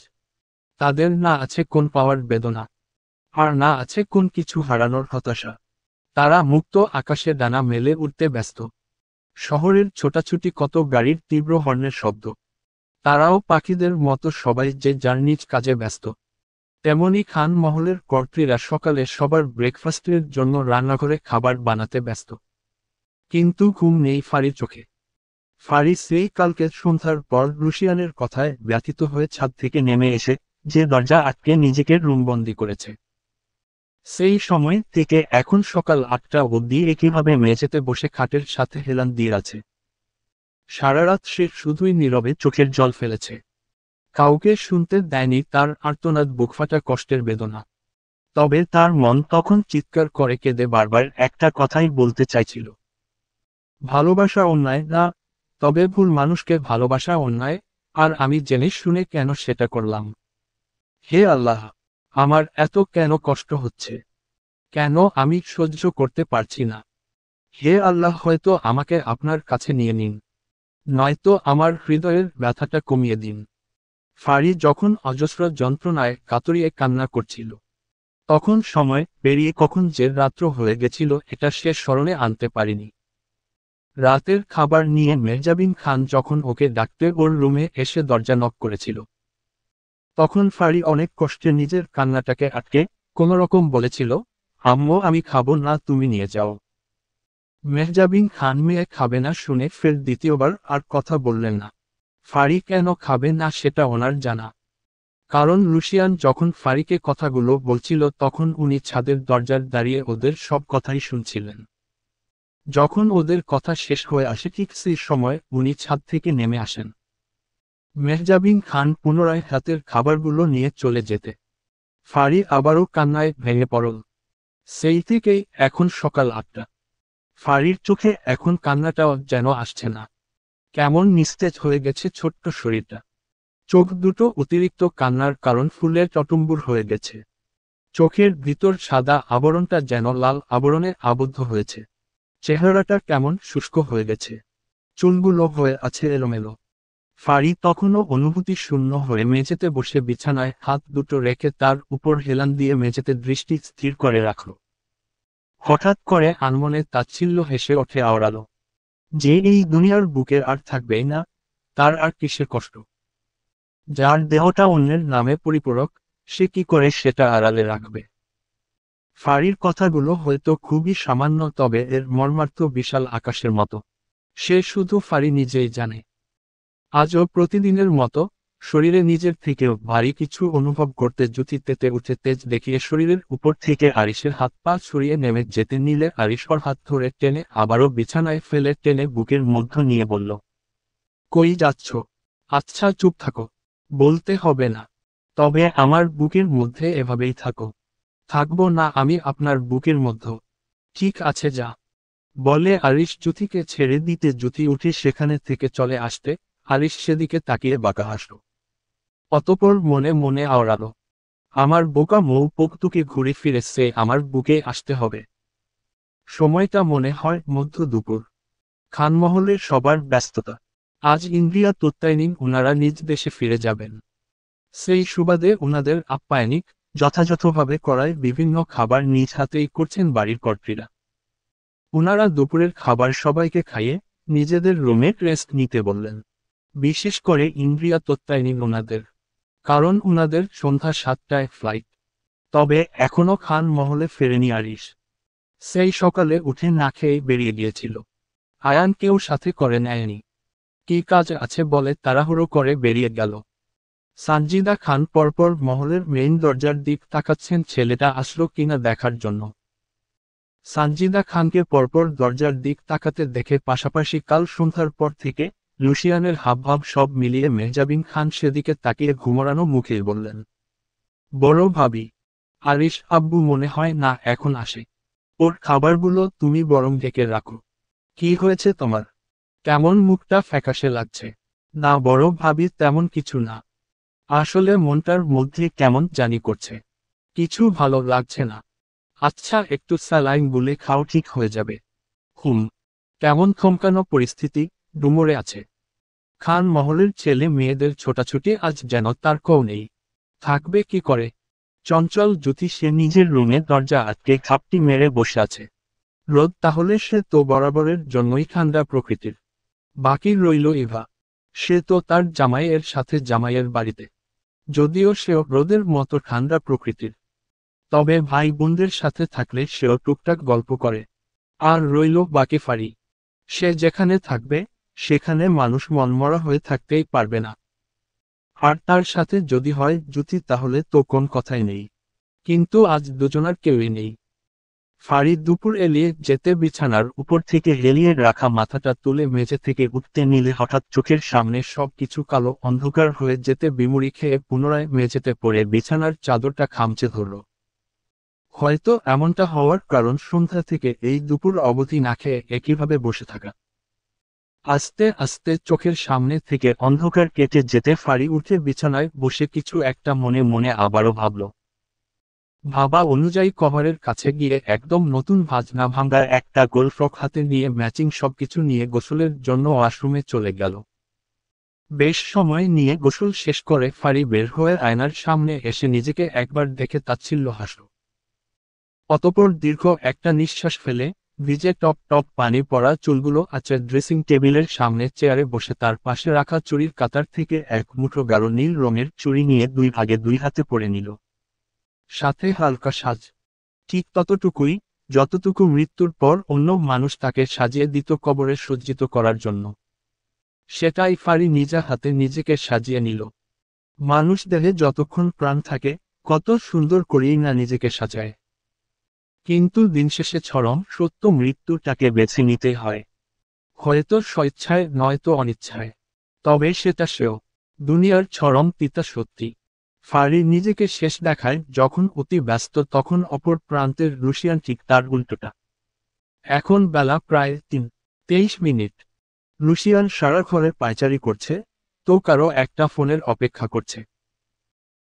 তাদের না আছে কোন পাওয়ার বেদনা, আর না আছে কোন কিছু হারানোর হতাশা। তারা মুক্ত আকাশে ডানা মেলে উঠতে ব্যস্ত। শহরের ছোটাছুটি কত গাড়ির তীব্র হর্নের শব্দ। তারাও পাখিদের মতো সবাই যে যার নিজ কাজে ব্যস্ত। তেমনি খান মহলের কর্ত্রীরা সকালে সবার ব্রেকফাস্টের জন্য রান্নাঘরে খাবার বানাতে ব্যস্ত। কিন্তু ঘুম নেই ফারির চোখে। ফারি সেই কালকে সন্ধ্যার পর রুশিয়ানের কথায় ব্যথিত হয়ে ছাদ থেকে নেমে এসে যে দরজা আটকে নিজেকে রুমবন্দি করেছে। সেই সময় থেকে এখন সকাল 8টা অবধি একইভাবে মেঝেতে বসে খাটের সাথে হেলান দিয়ে আছে। সারা রাত সে শুধুই নীরবে চোখের জল ফেলেছে। কাউকে শুনতে দেয়নি তার আর্তনাদ, বুকফাটা কষ্টের বেদনা। তবে তার মন তখন চিৎকার করে কেঁদে বারবার একটা কথাই বলতে চাইছিল, ভালোবাসা অন্যায় না, তবে ভুল মানুষকে ভালোবাসা অন্যায়, আর আমি জেনে শুনে কেন সেটা করলাম। হে আল্লাহ, আমার এত কেন কষ্ট হচ্ছে, কেন আমি সহ্য করতে পারছি না। হে আল্লাহ, হয়তো আমাকে আপনার কাছে নিয়ে নিন, নয়তো আমার হৃদয়ের ব্যথাটা কমিয়ে দিন। ফারি যখন অজস্র যন্ত্রণায় কাতরিয়ে কান্না করছিল, তখন সময় পেরিয়ে কখন যে রাত্র হয়ে গেছিল এটা সে স্মরণে আনতে পারেনি। রাতের খাবার নিয়ে মেহজাবিন খান যখন ওকে ডাকতে ওর রুমে এসে দরজা নক করেছিল, তখন ফারি অনেক কষ্টে নিজের কান্নাটাকে আটকে কোনোরকম বলেছিল, আম্মু আমি খাবো না, তুমি নিয়ে যাও। মেহজাবিন খান মেয়ে খাবে না শুনে ফের দ্বিতীয়বার আর কথা বললেন না। ফারি কেন খাবে না সেটা ওনার জানা, কারণ রুশিয়ান যখন ফারিকে কথাগুলো বলছিল তখন উনি ছাদের দরজার দাঁড়িয়ে ওদের সব কথাই শুনছিলেন। যখন ওদের কথা শেষ হয়ে আসে ঠিক সেই সময় উনি ছাদ থেকে নেমে আসেন। মেহজাবিন খান পুনরায় হাতের খাবারগুলো নিয়ে চলে যেতে ফারি আবারও কান্নায় ভেঙে পড়ল। সেই থেকেই এখন সকাল 8টা। ফারির চোখে এখন কান্নাটাও যেন আসছে না। কেমন নিস্তেজ হয়ে গেছে ছোট্ট শরীরটা। চোখ দুটো অতিরিক্ত কান্নার কারণ ফুলের টটুম্বুর হয়ে গেছে। চোখের ভিতর সাদা আবরণটা যেন লাল আবরণে আবদ্ধ হয়েছে। চেহারাটা কেমন শুষ্ক হয়ে গেছে, চুলগুলো হয়ে আছে এলোমেলো। ফারি তখনও অনুভূতি শূন্য হয়ে মেঝেতে বসে বিছানায় হাত দুটো রেখে তার উপর হেলান দিয়ে মেঝেতে দৃষ্টি স্থির করে রাখল। হঠাৎ করে আনমনে তাচ্ছিল্য হেসে ওঠে আওড়ালো, যে এই দুনিয়ার বুকে আর থাকবেই না, তার আর কিসের কষ্ট। যার দেহটা অন্যের নামে পরিপূরক, সে কি করে সেটা আড়ালে রাখবে। ফারির কথাগুলো হয়তো খুবই সামান্য, তবে এর মর্মার্থ বিশাল আকাশের মতো। সে শুধু ফারি নিজেই জানে। আজও প্রতিদিনের মতো শরীরে নিজের থেকেও ভারী কিছু অনুভব করতে জুতি তেতে উঠে তেজ দেখিয়ে শরীরের উপর থেকে আরিশের হাত পা ছড়িয়ে নেমে যেতে নিলে আরিশ ওর হাত ধরে টেনে আবারও বিছানায় ফেলে টেনে বুকের মধ্য নিয়ে বলল, কই যাচ্ছ? আচ্ছা চুপ থাকো, বলতে হবে না। তবে আমার বুকের মধ্যে এভাবেই থাকো। থাকবো না আমি আপনার বুকের মধ্যে। ঠিক আছে যা, বলে আরিশ জুথিকে ছেড়ে দিতে জুথি উঠে সেখানে থেকে চলে আসতে আরিশ সেদিকে তাকিয়ে বাঁকা হাসল। অতঃপর মনে মনে আওড়ালো, আমার বোকা মৌ পোকতুকে ঘুরে ফিরে সে আমার বুকে আসতে হবে। সময়টা মনে হয় মধ্য দুপুর। খানমহলের সবার ব্যস্ততা। আজ ইন্দ্রিয়া তত্ত্বায়নী ওনারা নিজ দেশে ফিরে যাবেন। সেই সুবাদে ওনাদের আপ্যায়নিক যথাযথভাবে করায় বিভিন্ন খাবার নিজ হাতেই করছেন বাড়ির কর্ত্রীরা। ওনারা দুপুরের খাবার সবাইকে খাইয়ে নিজেদের রুমে রেস্ট নিতে বললেন। বিশেষ করে ইন্দ্রিয়া তত্ত্বায়নী ওনাদের, কারণ ওনাদের সন্ধ্যা 7টায় ফ্লাইট। তবে এখনো খান মহলে ফেরেনি আরিশ। সেই সকালে উঠে না খেয়ে বেরিয়ে গিয়েছিল। আয়ানকেও সাথে করে নেয়নি। কি কাজ আছে বলে তাড়াহুড়ো করে বেরিয়ে গেল। সানজিদা খান পরপর মহলের মেইন দরজার দিক তাকাচ্ছেন ছেলেটা আসলো কিনা দেখার জন্য। সানজিদা খানকে পরপর দরজার দিক তাকাতে দেখে পাশাপাশি কাল সন্ধ্যার পর থেকে লুশিয়ানের হাবভাব সব মিলিয়ে মেহজাবিন খান সেদিকে তাকিয়ে ঘুমোরানো মুখেই বললেন, বড় ভাবি, আরিশ আব্বু মনে হয় না এখন আসে। ওর খাবারগুলো তুমি বরং ঢেকে রাখো। কি হয়েছে তোমার? কেমন মুখটা ফ্যাকাশে লাগছে? না বড় ভাবি, তেমন কিছু না। আসলে মনটার মধ্যে কেমন জানি করছে, কিছু ভালো লাগছে না। আচ্ছা, একটু স্যালাইন গুলে খাও, ঠিক হয়ে যাবে। হুম। কেমন থমকানো পরিস্থিতি, ডুমরে আছে। খান মহলের ছেলে মেয়েদের ছোটাছুটি আজ যেন তার কেউ নেই। থাকবে কি করে? চঞ্চল জ্যোতি সে নিজের রুমে দরজা আটকে খাপটি মেরে বসে আছে। রোদ তাহলে সে তো বরাবরের জন্যই ঠান্ডা প্রকৃতির। বাকি রইল ইভা। সে তো তার জামাইয়ের সাথে জামাইয়ের বাড়িতে, যদিও সেও রোদের মতো ঠান্ডা প্রকৃতির। তবে ভাই বোনদের সাথে থাকলে সেও টুকটাক গল্প করে। আর রইল বাকি ফাড়ি। সে যেখানে থাকবে সেখানে মানুষ মনমরা হয়ে থাকতেই পারবে না। আর তার সাথে যদি হয় জ্যোতি, তাহলে তো কোন কথাই নেই। কিন্তু আজ দুজনার কেউই নেই। ফাড়ি দুপুর এলিয়ে যেতে বিছানার উপর থেকে হেলিয়ে রাখা মাথাটা তুলে মেঝে থেকে উঠতে নিলে হঠাৎ চোখের সামনে সব কিছু কালো অন্ধকার হয়ে যেতে বিমুড়ি খেয়ে পুনরায় মেঝেতে পড়ে বিছানার চাদরটা খামচে ধরল। হয়তো এমনটা হওয়ার কারণ সন্ধ্যা থেকে এই দুপুর অবধি না খেয়ে একইভাবে বসে থাকা। আস্তে আস্তে চোখের সামনে থেকে অন্ধকার কেটে যেতে ফাড়ি উঠে বিছানায় বসে কিছু একটা মনে মনে আবারও ভাবল। ভাবা অনুযায়ী কভারের কাছে গিয়ে একদম নতুন ভাঁজ না ভাঙা একটা গোল ফ্রক হাতে নিয়ে ম্যাচিং সবকিছু নিয়ে গোসলের জন্য ওয়াশরুমে চলে গেল। বেশ সময় নিয়ে গোসল শেষ করে ফাড়ি বের হয়ে আয়নার সামনে এসে নিজেকে একবার দেখে তাচ্ছিল্য হাসল। অতঃপর দীর্ঘ একটা নিঃশ্বাস ফেলে ভিজে টপ টপ পানি পড়া চুলগুলো আছে ড্রেসিং টেবিলের সামনে চেয়ারে বসে তার পাশে রাখা চুড়ির কাতার থেকে এক মুঠো গাঢ় নীল রঙের চুড়ি নিয়ে দুই ভাগে দুই হাতে পরে নিল। সাথে হালকা সাজ, ঠিক ততটুকুই যতটুকু মৃত্যুর পর অন্য মানুষ তাকে সাজিয়ে দিত কবরে সজ্জিত করার জন্য। সেটাই ফাড়ি নিজে হাতে নিজেকে সাজিয়ে নিল। মানুষ দেহে যতক্ষণ প্রাণ থাকে কত সুন্দর করেই না নিজেকে সাজায়। কিন্তু দিন শেষে চরম সত্য মৃত্যুটাকে বেছে নিতে হয়, হয়তো স্বেচ্ছায় নয়তো অনিচ্ছায়। তবে সেটা সেও দুনিয়ার চরম তিতা সত্যি। ফাড়ি নিজেকে শেষ দেখায় যখন অতি ব্যস্ত, তখন অপর প্রান্তের রুশিয়ান ঠিক তার উল্টোটা। এখন বেলা প্রায় 3:23। রুশিয়ান সারা ঘরে পায়চারি করছে, তো কারো একটা ফোনের অপেক্ষা করছে।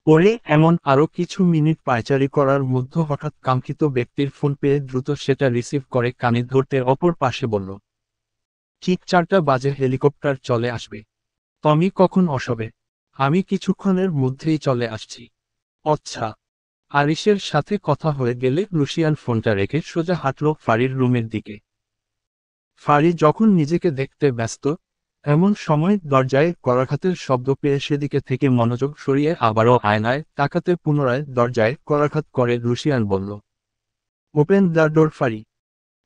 পরে এমন আরও কিছু মিনিট পায়চারি করার মধ্যে হঠাৎ কাঙ্ক্ষিত ব্যক্তির ফোন পেয়ে দ্রুত সেটা রিসিভ করে কানে ধরতে অপর পাশে বলল, ঠিক 4টা বাজে হেলিকপ্টার চলে আসবে। তুমি কখন আসবে? আমি কিছুক্ষণের মধ্যেই চলে আসছি। আচ্ছা। আরিশের সাথে কথা হয়ে গেলে রুশিয়ান ফোনটা রেখে সোজা হাঁটল ফাড়ির রুমের দিকে। ফাড়ি যখন নিজেকে দেখতে ব্যস্ত, এমন সময় দরজায় করাঘাতের শব্দ পেয়ে সেদিকে থেকে মনোযোগ সরিয়ে আবারও আয়নায় তাকাতে পুনরায় দরজায় করাঘাত করে রুশিয়ান বলল, ওপেন দ্য ডোর ফাড়ি।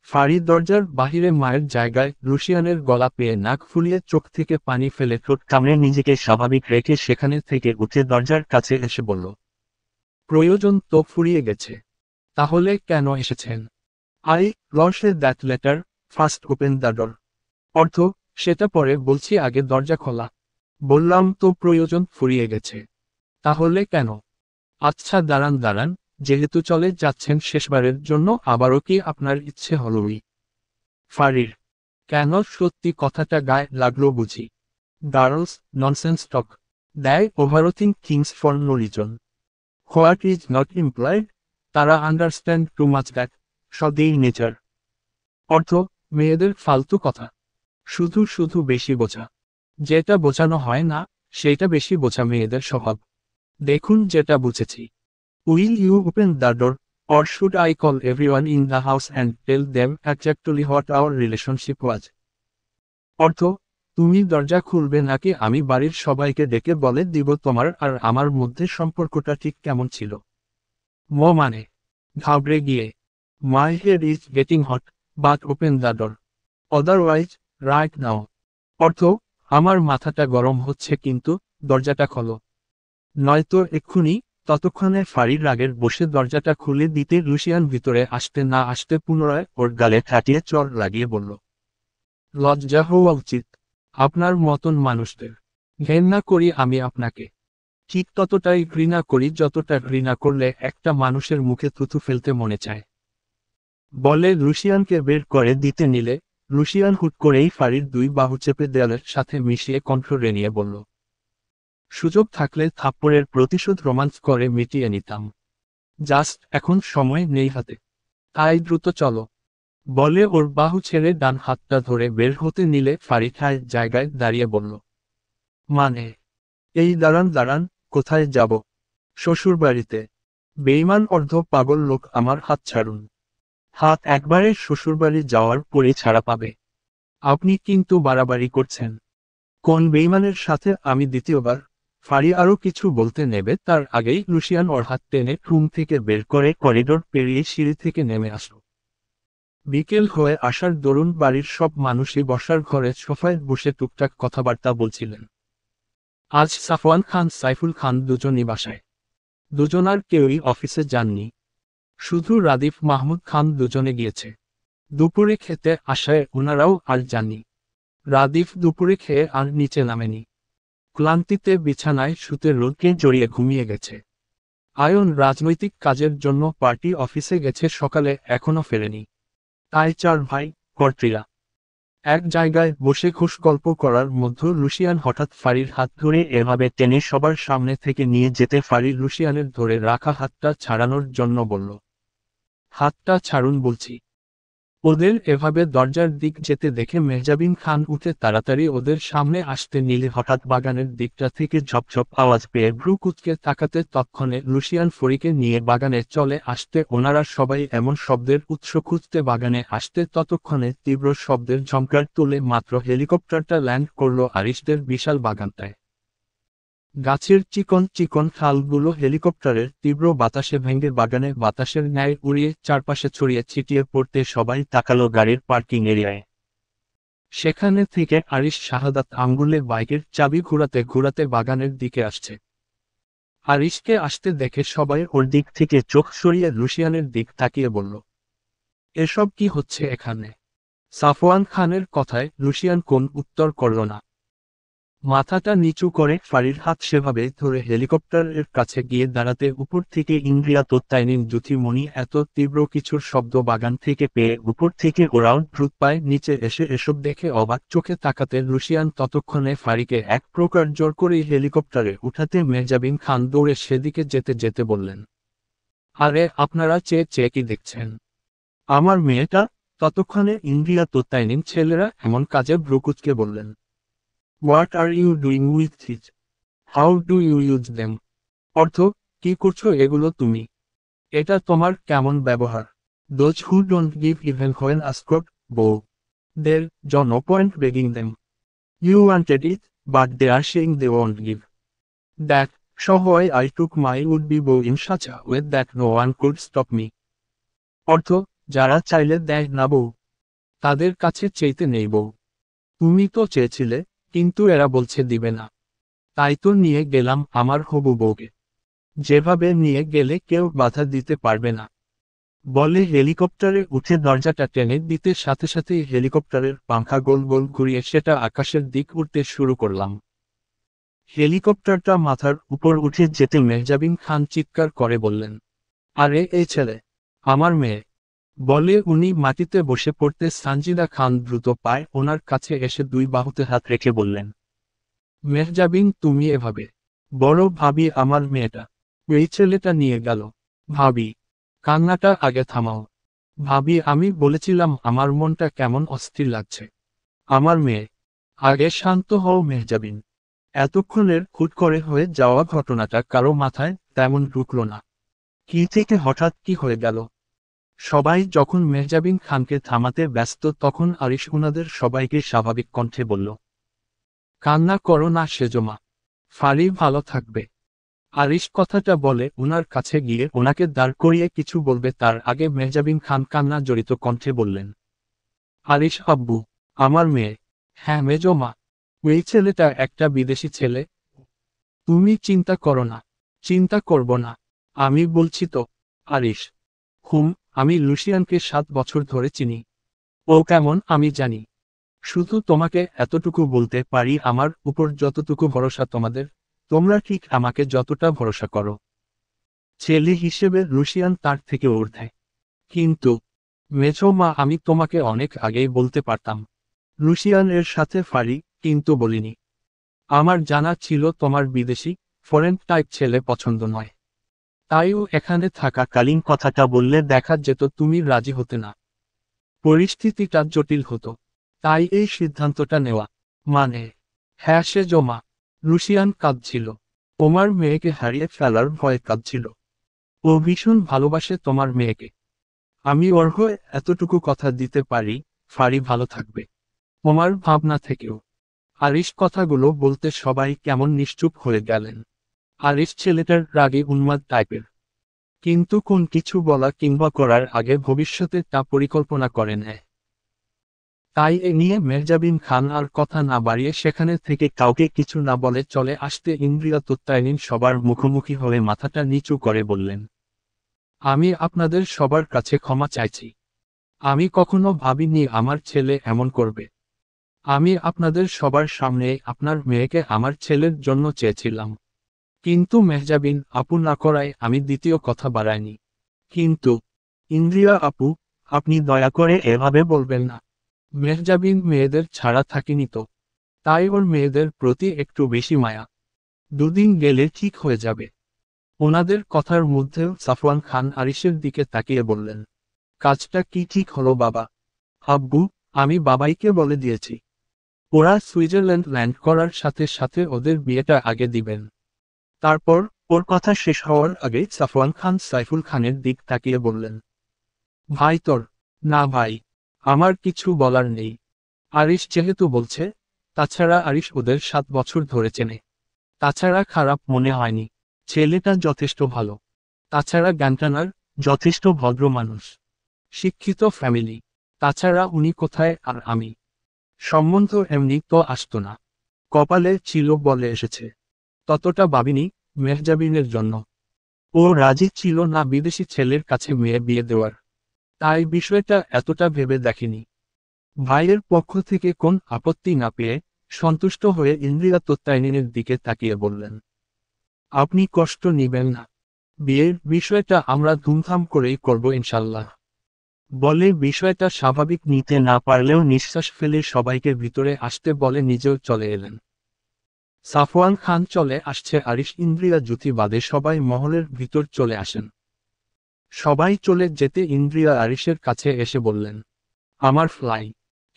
ফাড়ি দরজার বাহিরে মায়ের জায়গায় রুশিয়ানের গলা পেয়ে নাক ফুলিয়ে চোখ থেকে পানি ফেলে ঠোঁট কামড়ে নিজেকে স্বাভাবিক রেখে সেখানে থেকে উঠে দরজার কাছে এসে বলল, প্রয়োজন তো ফুরিয়ে গেছে, তাহলে কেন এসেছেন? I lost that letter, first open the door. অর্থ, সেটা পরে বলছি, আগে দরজা খোলা। বললাম তো প্রয়োজন ফুরিয়ে গেছে। তাহলে কেন? আচ্ছা দাঁড়ান দাঁড়ান, যেহেতু চলে যাচ্ছেন শেষবারের জন্য, আবারও কি আপনার ইচ্ছে হলোই? ফারির কেন, সত্যি কথাটা গায়ে লাগলো বুঝি? গার্লস ননসেন্স টক দেয় overthink things for no reason. What is not employed, তারা understand too much that so they nature. অর্থ, মেয়েদের ফালতু কথা, শুধু শুধু বেশি বোঝা। যেটা বোঝানো হয় না সেটা বেশি বোঝা মেয়েদের স্বভাব। দেখুন যেটা বুঝেছি। Will you open the door, or should I call everyone in the house and tell them exactly what our relationship was. অর্থ, তুমি দরজা খুলবে নাকি আমি বাড়ির সবাইকে ডেকে বলে দিব তোমার আর আমার মধ্যে সম্পর্কটা ঠিক কেমন ছিল? মানে ঘাবড়ে গিয়ে, my head is getting hot, but open the door, otherwise right now. অর্থ, আমার মাথাটা গরম হচ্ছে কিন্তু দরজাটা খোলো, নয়তো এক্ষুনি। ততক্ষণে ফাড়ির রাগের বসে দরজাটা খুলে দিতে রুশিয়ান ভিতরে আসতে না আসতে পুনরায় ওর গালে ঠাটিয়ে চড় লাগিয়ে বলল, লজ্জা হওয়া উচিত। আপনার মতন মানুষদের ঘৃণা করি আমি আপনাকে। ঠিক ততটাই ঘৃণা করি যতটা ঘৃণা করলে একটা মানুষের মুখে থুথু ফেলতে মনে চায়। বলে লুসিয়ানকে বের করে দিতে নিলে, লুসিয়ান হুট করেই ফাঁড়ির দুই বাহু চেপে দেয়ালের সাথে মিশিয়ে কণ্ঠ রেনিয়ে বলল, সুযোগ থাকলে থাপ্পড়ের প্রতিশোধ রোমাঞ্চ করে মিটিয়ে নিতাম। জাস্ট এখন সময় নেই হাতে। তাই দ্রুত চলো। বলে ওর বাহু ছেড়ে ডান হাতটা ধরে বের হতে নিলে ফাঁড়ি ঠায় জায়গায় দাঁড়িয়ে বলল, মানে? এই দাঁড়ান দাঁড়ান, কোথায় যাব? শ্বশুরবাড়িতে। বেঈমান অর্ধ পাগল লোক, আমার হাত ছাড়ুন। হাত একবারে শ্বশুরবাড়ি যাওয়ার পরে ছাড়া পাবে। আপনি কিন্তু বাড়াবাড়ি করছেন। কোন বেঈমানের সাথে আমি দ্বিতীয়বার? ফাঁড়ি আরও কিছু বলতে নেবে তার আগেই লুসিয়ান ওর হাত টেনে রুম থেকে বের করে করিডোর পেরিয়ে সিঁড়ি থেকে নেমে আসলো। বিকেল হয়ে আসার দরুন বাড়ির সব মানুষই বসার ঘরে সোফায় বসে টুকটাক কথাবার্তা বলছিলেন। আজ সাফওয়ান খান সাইফুল খান দুজনই বাসায়। দুজনার কেউই অফিসে যাননি। শুধু রাদিফ মাহমুদ খান দুজনে গিয়েছে। দুপুরে খেতে আসায় ওনারাও আর যাননি। রাদিফ দুপুরে খেয়ে আর নিচে নামেনি। ক্লান্তিতে বিছানায় শুতে রোদকে জড়িয়ে ঘুমিয়ে গেছে। আয়ন রাজনৈতিক কাজের জন্য পার্টি অফিসে গেছে সকালে, এখনো ফেরেনি। তাই চার ভাই কর্ত্রীরা এক জায়গায় বসে খুশ গল্প করার মধ্যে লুসিয়ান হঠাৎ ফাঁড়ির হাত ধরে এভাবে টেনে সবার সামনে থেকে নিয়ে যেতে ফাঁড়ি লুসিয়ানের ধরে রাখা হাতটা ছাড়ানোর জন্য বলল, হাতটা ছাড়ুন বলছি। ওদের এভাবে দরজার দিক যেতে দেখে মেহজাবিন খান উঠে তাড়াতাড়ি ওদের সামনে আসতে নিলে হঠাৎ বাগানের দিকটা থেকে ঝপঝপ আওয়াজ পেয়ে ভ্রু কুঁচকে তাকাতে তৎক্ষণে লুসিয়ান ফরিকে নিয়ে বাগানে চলে আসতে ওনারা সবাই এমন শব্দের উৎস খুঁজতে বাগানে আসতে ততক্ষণে তীব্র শব্দের ঝংকার তুলে মাত্র হেলিকপ্টারটা ল্যান্ড করল আরিশদের বিশাল বাগানটায়। গাছের চিকন চিকন খালগুলো হেলিকপ্টারের তীব্র বাতাসে ভেঙে বাগানে বাতাসের ন্যায় উড়িয়ে চারপাশে ছড়িয়ে ছিটিয়ে পড়তে সবাই তাকালো গাড়ির পার্কিং এরিয়ায়। সেখানে থেকে আরিশ শাহাদাত আঙ্গুলে বাইকের চাবি ঘুরাতে ঘুরাতে বাগানের দিকে আসছে। আরিশকে আসতে দেখে সবাই ওর দিক থেকে চোখ সরিয়ে লুসিয়ানের দিক তাকিয়ে বলল, এসব কি হচ্ছে এখানে? সাফওয়ান খানের কথায় লুসিয়ান কোন উত্তর করল না। মাথাটা নিচু করে ফাঁড়ির হাত সেভাবে ধরে হেলিকপ্টারের কাছে গিয়ে দাঁড়াতে উপর থেকে ইন্দ্রিয়া তত্ত্বায়নীন জ্যোতির্মণি এত তীব্র কিছুর শব্দ বাগান থেকে পেয়ে উপর থেকে ওরাও দ্রুত পায়ে নিচে এসে এসব দেখে অবাক চোখে তাকাতে লুসিয়ান ততক্ষণে ফাঁড়িকে এক প্রকার জোর করেই হেলিকপ্টারে উঠাতে মেহজাবিন খান দৌড়ে সেদিকে যেতে যেতে বললেন, আরে আপনারা চেয়ে চেয়ে কি দেখছেন? আমার মেয়েটা? ততক্ষণে ইন্দ্রিয়া তত্ত্বায়নীন ছেলেরা এমন কাজে ভ্রুকুচকে বললেন, What are you doing with it? How do you use them? অর্থ, কি করছো এগুলো তুমি? এটা তোমার কেমন ব্যবহার? Those who don't give even when asked, bow. There's no point begging them. You wanted it, but they are saying they won't give. That, so why I took my would-be bow in such a way that no one could stop me. অর্থ, যারা চাইলে দেয় না বউ, তাদের কাছে চাইতে নেই বউ। তুমি তো চেয়েছিলে, কিন্তু এরা বলছে দিবে না। তাই তো নিয়ে গেলাম আমার হবু বউকে। যেভাবে নিয়ে গেলে কেউ বাধা দিতে পারবে না। বলে হেলিকপ্টারে উঠে দরজাটা টেনে দিতে সাথে সাথেই হেলিকপ্টারের পাংখা গোল গোল ঘুরিয়ে সেটা আকাশের দিক উঠতে শুরু করলাম। হেলিকপ্টারটা মাথার উপর উঠে যেতে মেহজাবিন খান চিৎকার করে বললেন, আরে এই ছেলে, আমার মেয়ে। বলে উনি মাটিতে বসে পড়তে সানজিদা খান দ্রুত পায় ওনার কাছে এসে দুই বাহুতে হাত রেখে বললেন, মেহজাবিন তুমি এভাবে? বড় ভাবি আমার মেয়েটা। এই ছেলেটা নিয়ে গেল। ভাবি, কান্নাটা আগে থামাও। ভাবি আমি বলেছিলাম আমার মনটা কেমন অস্থির লাগছে। আমার মেয়ে। আগে শান্ত হও মেহজাবিন। এতক্ষণের হুট করে হয়ে যাওয়া ঘটনাটা কারো মাথায় তেমন ঢুকল না। কি থেকে হঠাৎ কি হয়ে গেল? সবাই যখন মেহজাবিন খানকে থামাতে ব্যস্ত তখন আরিশ উনাদের সবাইকে স্বাভাবিক কণ্ঠে বলল, কান্না করো না সেজমা। ফাঁড়ি ভালো থাকবে। আরিশ কথাটা বলে উনার কাছে গিয়ে ওনাকে দাঁড় করিয়ে কিছু বলবে তার আগে মেহজাবিন খান কান্না জড়িত কণ্ঠে বললেন, আরিশ আব্বু, আমার মেয়ে। হ্যাঁ মেজমা। ওই ছেলেটা একটা বিদেশি ছেলে। তুমি চিন্তা করো না। চিন্তা করব না। আমি বলছি তো। আরিশ, হুম, আমি লুসিয়ানকে 7 বছর ধরে চিনি। ও কেমন আমি জানি। শুধু তোমাকে এতটুকু বলতে পারি, আমার উপর যতটুকু ভরসা তোমাদের, তোমরা ঠিক আমাকে যতটা ভরসা করো। ছেলে হিসেবে রুশিয়ান তার থেকে ঊর্ধ্বে। কিন্তু মেছো মা, আমি তোমাকে অনেক আগেই বলতে পারতাম রুশিয়ান এর সাথে ফারি, কিন্তু বলিনি। আমার জানা ছিল তোমার বিদেশি, ফরেন টাইপ ছেলে পছন্দ নয়। তাইও এখানে থাকাকালীন কথাটা বললে দেখা যেত তুমি রাজি হতে না। পরিস্থিতিটা জটিল হতো। তাই এই সিদ্ধান্তটা নেওয়া। মানে, হ্যাঁ সে জমা। রুশিয়ান কাঁদছিল। তোমার মেয়েকে হারিয়ে ফেলার ভয়ে কাঁদছিল। ও ভীষণ ভালোবাসে তোমার মেয়েকে। আমি ওর হয়ে এতটুকু কথা দিতে পারি, ফারি ভালো থাকবে তোমার ভাবনা থেকেও। আরিশ কথাগুলো বলতে সবাই কেমন নিশ্চুপ হয়ে গেলেন। আরিশ ছেলেটার রাগে উন্মাদ টাইপের, কিন্তু কোন কিছু বলা কিংবা করার আগে ভবিষ্যতে তা পরিকল্পনা করে নেয়। তাই এ নিয়ে মেহজাবিন খান আর কথা না বাড়িয়ে সেখানে থেকে কাউকে কিছু না বলে চলে আসতে ইন্দ্রিয়া তত্ত্বায়নীন সবার মুখোমুখি হয়ে মাথাটা নিচু করে বললেন, আমি আপনাদের সবার কাছে ক্ষমা চাইছি। আমি কখনো ভাবিনি আমার ছেলে এমন করবে। আমি আপনাদের সবার সামনে আপনার মেয়েকে আমার ছেলের জন্য চেয়েছিলাম। কিন্তু মেহজাবিন আপু না করায় আমি দ্বিতীয় কথা বাড়াইনি। কিন্তু ইন্দ্রিয়া আপু, আপনি দয়া করে এভাবে বলবেন না। মেহজাবিন মেয়েদের ছাড়া থাকিনি তো, তাই ওর মেয়েদের প্রতি একটু বেশি মায়া। দুদিন গেলে ঠিক হয়ে যাবে। ওনাদের কথার মধ্যেও সাফওয়ান খান আরিশের দিকে তাকিয়ে বললেন, কাজটা কি ঠিক হলো বাবা? আব্বু, আমি বাবাইকে বলে দিয়েছি ওরা সুইজারল্যান্ড ল্যান্ড করার সাথে সাথে ওদের বিয়েটা আগে দিবেন। তারপর ওর কথা শেষ হওয়ার আগে সাফওয়ান খান সাইফুল খানের দিক তাকিয়ে বললেন, ভাই তোর? না ভাই, আমার কিছু বলার নেই। আরিশ যেহেতু বলছে, তাছাড়া আরিশ ওদের 7 বছর ধরে চেনে। তাছাড়া খারাপ মনে হয়নি। ছেলেটা যথেষ্ট ভালো। তাছাড়া জ্ঞানটানার, যথেষ্ট ভদ্র মানুষ। শিক্ষিত ফ্যামিলি। তাছাড়া উনি কোথায় আর আমি? সম্বন্ধ এমনি তো আসতো না। কপালে ছিল বলে এসেছে। ততটা ভাবিনি মেহজাবিনের জন্য। ও রাজি ছিল না বিদেশি ছেলের কাছে মেয়ে বিয়ে দেওয়ার। তাই বিষয়টা এতটা ভেবে দেখিনি। ভাইয়ের পক্ষ থেকে কোন আপত্তি না পেয়ে সন্তুষ্ট হয়ে ইন্দ্রিয়া তত্ত্বায়নীনের দিকে তাকিয়ে বললেন, আপনি কষ্ট নিবেন না। বিয়ের বিষয়টা আমরা ধুমধাম করেই করব ইনশাল্লাহ। বলে বিষয়টা স্বাভাবিক নিতে না পারলেও নিঃশ্বাস ফেলে সবাইকে ভিতরে আসতে বলে নিজেও চলে এলেন। সাফওয়ান খান চলে আসছে, আরিশ ইন্দ্রিয়া জ্যোতি বাদে সবাই মহলের ভিতর চলে আসেন। সবাই চলে যেতে ইন্দ্রিয়া আরিশের কাছে এসে বললেন, আমার ফ্লাই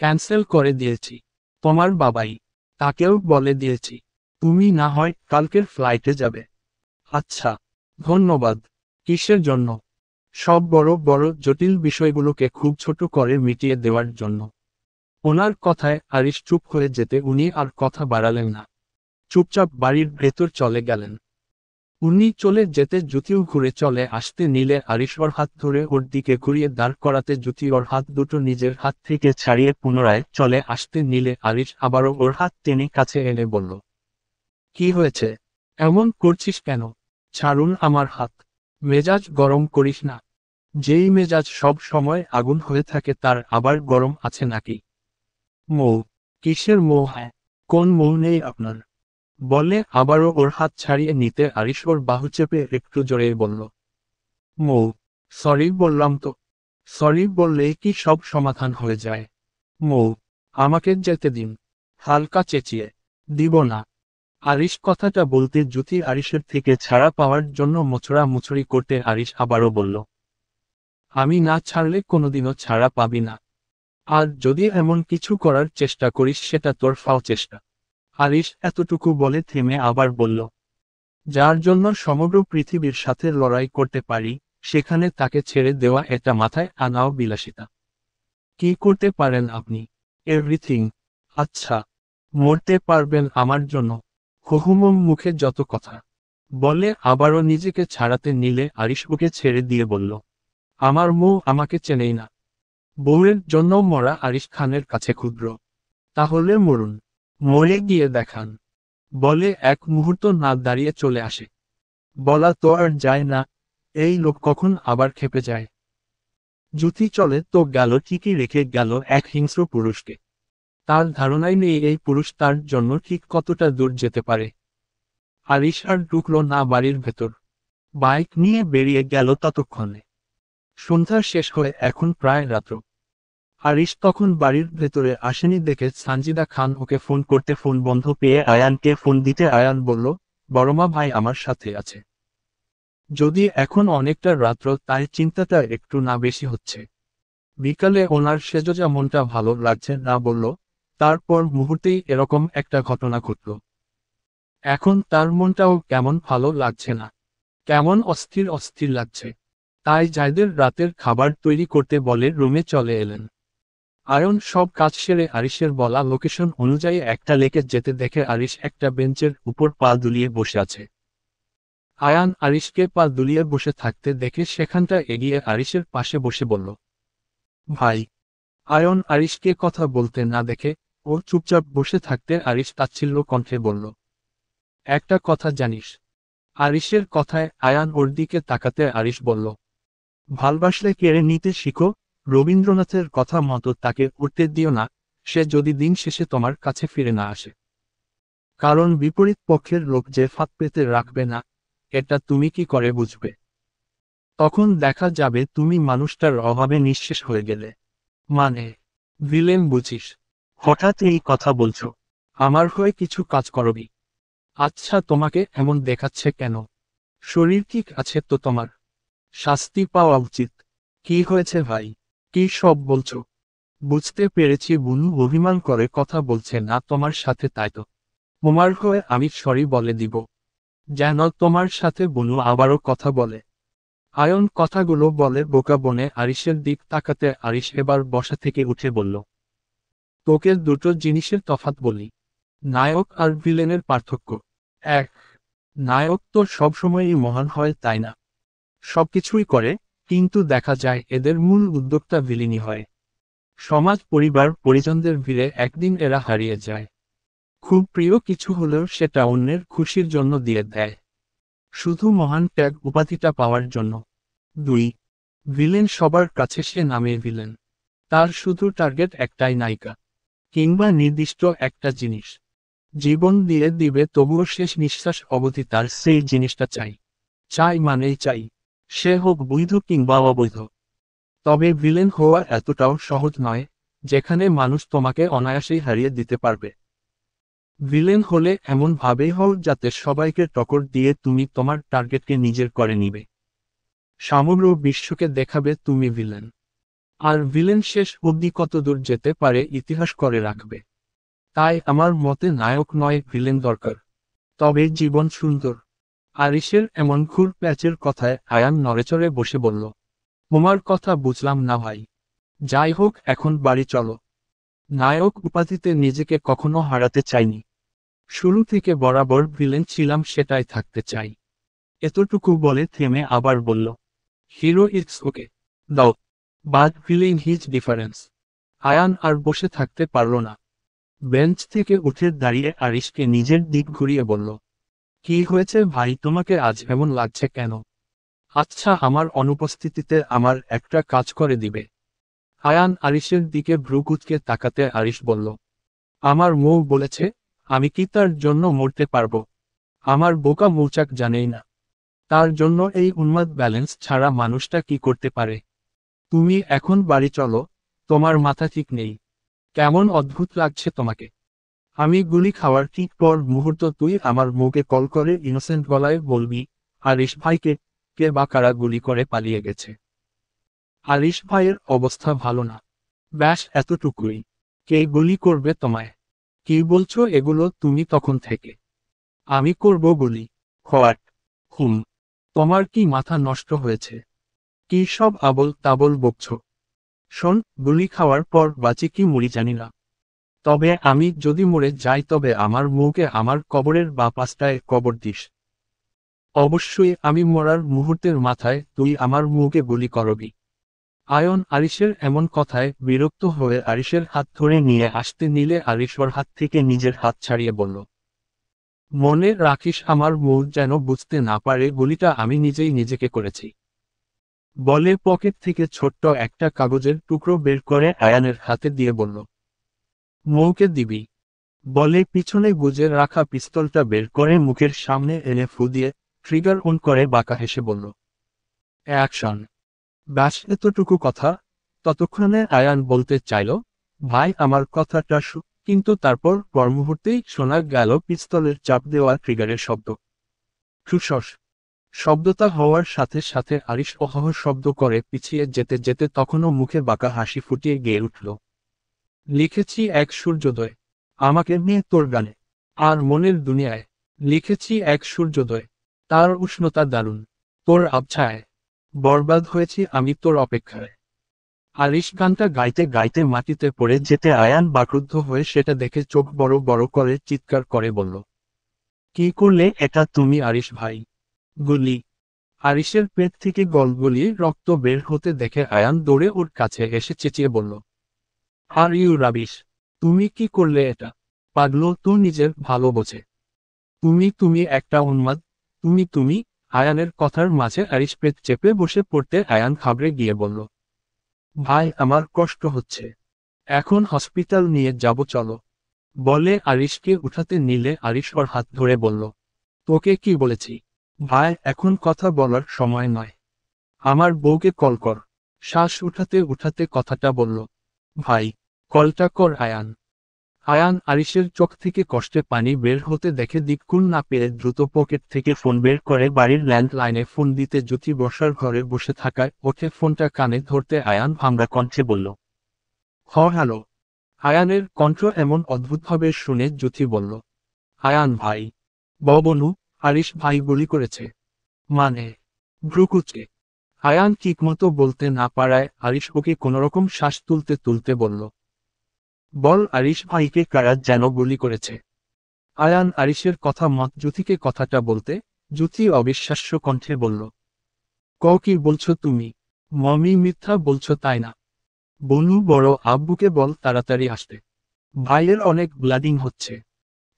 ক্যান্সেল করে দিয়েছি। তোমার বাবাই, তাকেও বলে দিয়েছি তুমি না হয় কালকের ফ্লাইটে যাবে। আচ্ছা, ধন্যবাদ। কিসের জন্য? সব বড় বড় জটিল বিষয়গুলোকে খুব ছোট করে মিটিয়ে দেওয়ার জন্য। ওনার কথায় আরিশ চুপ হয়ে যেতে উনি আর কথা বাড়ালেন না। চুপচাপ বাড়ির ভেতর চলে গেলেন। উনি চলে যেতে জ্যোতিও ঘুরে চলে আসতে নিলে আরিশ ওর হাত ধরে ওর দিকে ঘুরিয়ে দাঁড় করাতে জ্যোতি ওর হাত দুটো নিজের হাত থেকে ছাড়িয়ে পুনরায় চলে আসতে নিলে আরিশ আবারও ওর হাত টেনে কাছে এনে বলল, কি হয়েছে? এমন করছিস কেন? ছাড়ুন আমার হাত। মেজাজ গরম করিস না। যেই মেজাজ সব সময় আগুন হয়ে থাকে তার আবার গরম আছে নাকি? মৌ? কিসের মৌ? হ্যাঁ, কোন মৌ নেই আপনার? বলে আবারও ওর হাত ছাড়িয়ে নিতে আরিশ ওর বাহু চেপে একটু জোরে বলল, মৌ, সরি বললাম তো। সরি বললেই কি সব সমাধান হয়ে যায়? মৌ, আমাকে যেতে দিন। হালকা চেঁচিয়ে, দিব না। আরিশ কথাটা বলতে জ্যোতি আরিশের থেকে ছাড়া পাওয়ার জন্য মোছড়া মুছড়ি করতে আরিশ আবারও বলল, আমি না ছাড়লে কোনোদিনও ছাড়া পাবি না। আর যদি এমন কিছু করার চেষ্টা করিস সেটা তোর ফাও চেষ্টা। আরিশ এতটুকু বলে থেমে আবার বলল, যার জন্য সমগ্র পৃথিবীর সাথে লড়াই করতে পারি, সেখানে তাকে ছেড়ে দেওয়া এটা মাথায় আনাও বিলাসিতা। কি করতে পারেন আপনি? এভরিথিং। আচ্ছা, মরতে পারবেন আমার জন্য? হুহুম মুখে যত কথা। বলে আবারও নিজেকে ছাড়াতে নিলে আরিশ ওকে ছেড়ে দিয়ে বলল, আমার মৌ আমাকে চেনেই না। বউয়ের জন্য মরা আরিশ খানের কাছে ক্ষুদ্র। তাহলে মরুন। মরে গিয়ে দেখান। বলে এক মুহূর্ত না দাঁড়িয়ে চলে আসে। বলা তো আর যায় না, এই লোক কখন আবার খেপে যায়। জ্যোতি চলে তো গেল, ঠিকই রেখে গেল এক হিংস্র পুরুষকে। তার ধারণাই নেই এই পুরুষ তার জন্য ঠিক কতটা দূর যেতে পারে। আরিশ আর ঢুকলো না বাড়ির ভেতর। বাইক নিয়ে বেরিয়ে গেল ততক্ষণে। সন্ধ্যা শেষ হয়ে এখন প্রায় রাত্র। আরিশ তখন বাড়ির ভেতরে আসেনি দেখে সানজিদা খান ওকে ফোন করতে ফোন বন্ধ পেয়ে আয়ানকে ফোন দিতে আয়ান বলল, বড়মা ভাই আমার সাথে আছে। যদি এখন অনেকটা রাত্র তাই চিন্তাটা একটু না বেশি হচ্ছে। বিকালে ওনার সেজোজা মনটা ভালো লাগছে না বলল, তারপর মুহূর্তেই এরকম একটা ঘটনা ঘটল। এখন তার মনটাও কেমন ভালো লাগছে না, কেমন অস্থির অস্থির লাগছে। তাই জায়দের রাতের খাবার তৈরি করতে বলে রুমে চলে এলেন। আয়ন সব কাজ সেরে আরিশের বলা লোকেশন অনুযায়ী একটা লেকে যেতে দেখে আরিশ একটা বেঞ্চের উপর পা দুলিয়ে বসে আছে। আয়ান আরিশকে পা দুলিয়ে বসে থাকতে দেখে সেখানটা এগিয়ে আরিশের পাশে বসে বলল, ভাই। আয়ন আরিশকে কথা বলতে না দেখে ও চুপচাপ বসে থাকতে আরিশ তাচ্ছিল্য কণ্ঠে বলল, একটা কথা জানিস? আরিশের কথায় আয়ান ওর দিকে তাকাতে আরিশ বলল, ভালবাসলে কেড়ে নিতে শিখো, রবীন্দ্রনাথের কথা মতো তাকে উঠতে দিও না, সে যদি দিন শেষে তোমার কাছে ফিরে না আসে। কারণ বিপরীত পক্ষের লোক যে ফাঁদ পেতে রাখবে না, এটা তুমি কি করে বুঝবে? তখন দেখা যাবে তুমি মানুষটার অভাবে নিঃশেষ হয়ে গেলে। মানে, ভিলেন বুঝিস? হঠাৎ এই কথা বলছো? আমার হয়ে কিছু কাজ করবি? আচ্ছা, তোমাকে এমন দেখাচ্ছে কেন? শরীর ঠিক আছে তো তোমার? শাস্তি পাওয়া উচিত। কি হয়েছে ভাই? কি সব বলছো? বুঝতে পেরেছি বুনু অভিমান করে কথা বলছে না তোমার সাথে, তাই তো? তোমার হয়ে আমি সরি বলে দিব। যেন তোমার সাথে বুনু আবারও কথা বলে। আয়ন কথাগুলো বলে বোকা বনে আরিশের দিক তাকাতে আরিশ এবার বসা থেকে উঠে বলল, তোকে দুটো জিনিসের তফাৎ বলি। নায়ক আর ভিলেনের পার্থক্য। এক, নায়ক তো সবসময়ই মহান হয়, তাই না? সবকিছুই করে, কিন্তু দেখা যায় এদের মূল উদ্যোক্তা ভিলেনই হয়। সমাজ, পরিবার, পরিজনদের ভিড়ে একদিন এরা হারিয়ে যায়। খুব প্রিয় কিছু হলেও সেটা অন্যের খুশির জন্য দিয়ে দেয়, শুধু মহান ট্যাগ উপাধিটা পাওয়ার জন্য। দুই, ভিলেন সবার কাছে সে নামে ভিলেন। তার শুধু টার্গেট একটাই, নায়িকা কিংবা নির্দিষ্ট একটা জিনিস। জীবন দিয়ে দিবে তবুও শেষ নিঃশ্বাস অবধি তার সেই জিনিসটা চাই। চাই মানেই চাই, সে হোক বৈধ কিংবা অবৈধ। তবে ভিলেন হওয়া এতটাও সহজ নয়, যেখানে মানুষ তোমাকে অনায়াসেই হারিয়ে দিতে পারবে। ভিলেন হলে এমন ভাবেই হও যাতে সবাইকে টক্কর দিয়ে তুমি তোমার টার্গেটকে নিজের করে নিবে। সমগ্র বিশ্বকে দেখাবে তুমি ভিলেন। আর ভিলেন শেষ অবধি কতদূর যেতে পারে ইতিহাস করে রাখবে। তাই আমার মতে নায়ক নয়, ভিলেন দরকার। তবে জীবন সুন্দর। আরিশের এমন ঘুর প্যাচের কথায় আয়ান নড়েচড়ে বসে বলল, তোমার কথা বুঝলাম না ভাই। যাই হোক, এখন বাড়ি চলো। নায়ক উপাধিতে নিজেকে কখনো হারাতে চাইনি। শুরু থেকে বরাবর ভিলেন ছিলাম, সেটাই থাকতে চাই। এতটুকু বলে থেমে আবার বলল, হিরো ইটস ওকে, দাও, but villain his difference. Ayan আর বসে থাকতে পারল না। বেঞ্চ থেকে উঠে দাঁড়িয়ে আরিশকে নিজের দিক ঘুরিয়ে বলল, কি হয়েছে ভাই, তোমাকে আজ এমন লাগছে কেন? আচ্ছা, আমার অনুপস্থিতিতে আমার একটা কাজ করে দিবে? আয়ান আরিশের দিকে ভ্রু কুঁচকে তাকাতে আরিশ বলল, আমার মৌ বলেছে, আমি কি তার জন্য মরতে পারবো? আমার বোকা মৌচাক জানেই না তার জন্য এই উন্মাদ ব্যালেন্স ছাড়া মানুষটা কি করতে পারে। তুমি এখন বাড়ি চলো, তোমার মাথা ঠিক নেই। কেমন অদ্ভুত লাগছে তোমাকে। আমি গুলি খাওয়ার ঠিক পর মুহূর্ত তুই আমার মুখে কল করে ইনোসেন্ট গলায় বলবি, আরিশ ভাইকে কে বা কারা গুলি করে পালিয়ে গেছে। আরিশ ভাইয়ের অবস্থা ভালো না। ব্যাস এতটুকুই। কে গুলি করবে তোমায়? কি বলছো এগুলো তুমি তখন থেকে? আমি করব গুলি? হোয়াট? হুম। তোমার কি মাথা নষ্ট হয়েছে? কি সব আবল তাবল বকছ? শোন, গুলি খাওয়ার পর বাঁচি কি মরি জানি না। তবে আমি যদি মরে যাই তবে আমার মুখে আমার কবরের বা পাশটায় কবর দিস। অবশ্যই আমি মরার মুহূর্তের মাথায় তুই আমার মুখে গুলি করবি। আয়ন আরিশের এমন কথায় বিরক্ত হয়ে আরিশের হাত ধরে নিয়ে আসতে নিলে আরিশ ওর হাত থেকে নিজের হাত ছাড়িয়ে বলল, মনে রাখিস আমার মুখ যেন বুঝতে না পারে গুলিটা আমি নিজেই নিজেকে করেছি। বলে পকেট থেকে ছোট্ট একটা কাগজের টুকরো বের করে আয়ানের হাতে দিয়ে বলল, মৌকে দিবি বলে পিছনে গুজে রাখা পিস্তলটা বের করে মুখের সামনে এনে ফু দিয়ে ট্রিগার অন করে বাঁকা হেসে বলল, অ্যাকশন। ব্যাস এতটুকু কথা। ততক্ষণে আয়ান বলতে চাইল, ভাই আমার কথাটা কিন্তু তারপর পরমুহূর্তেই শোনা গেল পিস্তলের চাপ দেওয়া ট্রিগারের শব্দ। ঠুসস শব্দটা হওয়ার সাথে সাথে আরিশ অহহ শব্দ করে পিছিয়ে যেতে যেতে তখনও মুখে বাঁকা হাসি ফুটিয়ে গেয়ে উঠল, লিখেছি এক সূর্যোদয়, আমাকে নিয়ে তোর গানে আর মনের দুনিয়ায়। লিখেছি এক সূর্যোদয়, তার উষ্ণতা দারুণ, তোর আবছায় বরবাদ হয়েছি আমি তোর অপেক্ষায়। আরিশ গানটা গাইতে গাইতে মাটিতে পড়ে যেতে আয়ান বাক্রুদ্ধ হয়ে সেটা দেখে চোখ বড় বড় করে চিৎকার করে বলল, কি করলে এটা তুমি আরিশ ভাই? গুলি। আরিশের পেট থেকে গলগলিয়ে রক্ত বের হতে দেখে আয়ান দৌড়ে ওর কাছে এসে চেঁচিয়ে বলল, আর ইউ রাবিশ, তুমি কি করলে এটা? পাগলো তো নিজের ভালো বোঝে। তুমি একটা উন্মাদ, তুমি। আয়ানের কথার মাঝে আরিশ পেট চেপে বসে পড়তে আয়ান ঘাবড়ে গিয়ে বলল, ভাই আমার কষ্ট হচ্ছে, এখন হসপিটাল নিয়ে যাব চলো। বলে আরিশকে উঠাতে নিলে আরিশ ওর হাত ধরে বলল, তোকে কি বলেছি ভাই, এখন কথা বলার সময় নয়, আমার বউকে কল কর। শ্বাস উঠাতে উঠাতে কথাটা বলল, ভাই কলটা কর আয়ান। আয়ান আরিশের চোখ থেকে কষ্টে পানি বের হতে দেখে দিককুল না পেরে দ্রুত পকেট থেকে ফোন বের করে বাড়ির ল্যান্ডলাইনে ফোন দিতে জ্যোতি বসার ঘরে বসে থাকায় ওঠে ফোনটা কানে ধরতে আয়ান ভাঙা কণ্ঠে বলল, হ্যালো। আয়ানের কণ্ঠ এমন অদ্ভুতভাবে শুনে জ্যোতি বলল, আয়ান ভাই। বনু, আরিশ ভাই গুলি করেছে মানে? ভ্রুকুচকে আয়ান ঠিকমতো বলতে না পারায় আরিশ ওকে কোনোরকম শ্বাস তুলতে তুলতে বলল, বল আরিশ ভাইকে কারা যেন গুলি করেছে। আয়ান আরিশের কথা মত জ্যোতিকে কথাটা বলতে, জ্যোতি অবিশ্বাস্য কণ্ঠে বলল, কি বলছো তুমি? মমি মিথ্যা বলছো তাই না? বনু বড় আব্বুকে বল তাড়াতাড়ি আসতে, ভাইয়ের অনেক ব্লাডিং হচ্ছে।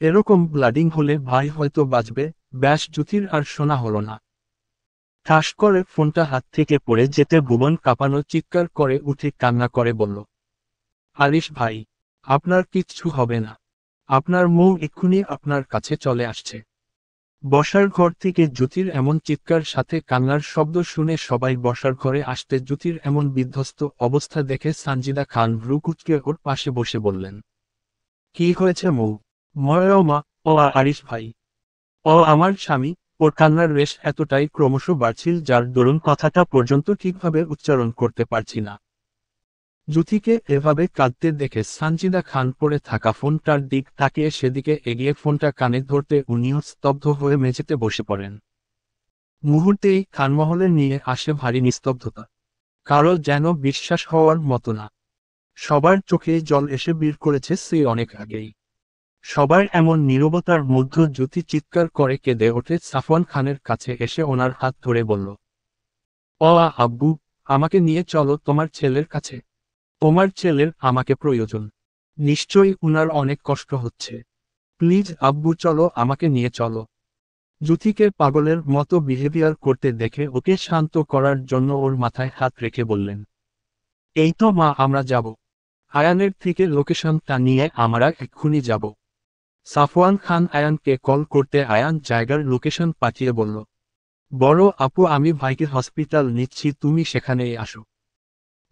এরকম ব্লাডিং হলে ভাই হয়তো বাঁচবে। ব্যাস জ্যোতির আর শোনা হলো না। ঠাস করে ফোনটা হাত থেকে পড়ে যেতে ভুবন কাঁপানো চিৎকার করে উঠে কান্না করে বলল, আরিশ ভাই, আপনার কিচ্ছু হবে না, আপনার মৌ এক্ষুনি আপনার কাছে চলে আসছে। বসার ঘর থেকে জ্যোতির এমন চিৎকার সাথে কান্নার শব্দ শুনে সবাই বসার ঘরে আসতে জ্যোতির এমন বিধ্বস্ত অবস্থা দেখে সানজিদা খান ভ্রু কুঁচকে ওর পাশে বসে বললেন, কি হয়েছে মৌ? মা, ও আরিশ ভাই, ও আমার স্বামী। ওর কান্নার রেশ এতটাই ক্রমশ বাড়ছিল যার দরুন কথাটা পর্যন্ত ঠিকভাবে উচ্চারণ করতে পারছি না। জ্যোতিকে এভাবে কাঁদতে দেখে সানজিদা খান পড়ে থাকা ফোনটার দিক তাকিয়ে সেদিকে এগিয়ে ফোনটা কানে ধরতে উনিও স্তব্ধ হয়ে মেঝেতে বসে পড়েন। মুহূর্তেই খানমহলে নিয়ে আসে ভারী নিস্তব্ধতা। কারো যেন বিশ্বাস হওয়ার মতো না। সবার চোখে জল এসে বীর করেছে সে অনেক আগেই। সবার এমন নীরবতার মধ্যে জ্যোতি চিৎকার করে কেঁদে ওঠে সাফওয়ান খানের কাছে এসে ওনার হাত ধরে বলল, আব্বু, আমাকে নিয়ে চলো তোমার ছেলের কাছে। তোমার ছেলের আমাকে প্রয়োজন। নিশ্চয়ই উনার অনেক কষ্ট হচ্ছে। প্লিজ আব্বু চলো, আমাকে নিয়ে চলো। জ্যোতিকে পাগলের মতো বিহেভিয়ার করতে দেখে ওকে শান্ত করার জন্য ওর মাথায় হাত রেখে বললেন, এই তো মা, আমরা যাব। আয়ানের থেকে লোকেশনটা নিয়ে আমরা এক্ষুনি যাব। সাফওয়ান খান আয়ানকে কল করতে আয়ান জায়গার লোকেশন পাঠিয়ে বলল, বড় আপু আমি ভাইকে হসপিটাল নিচ্ছি, তুমি সেখানেই আসো।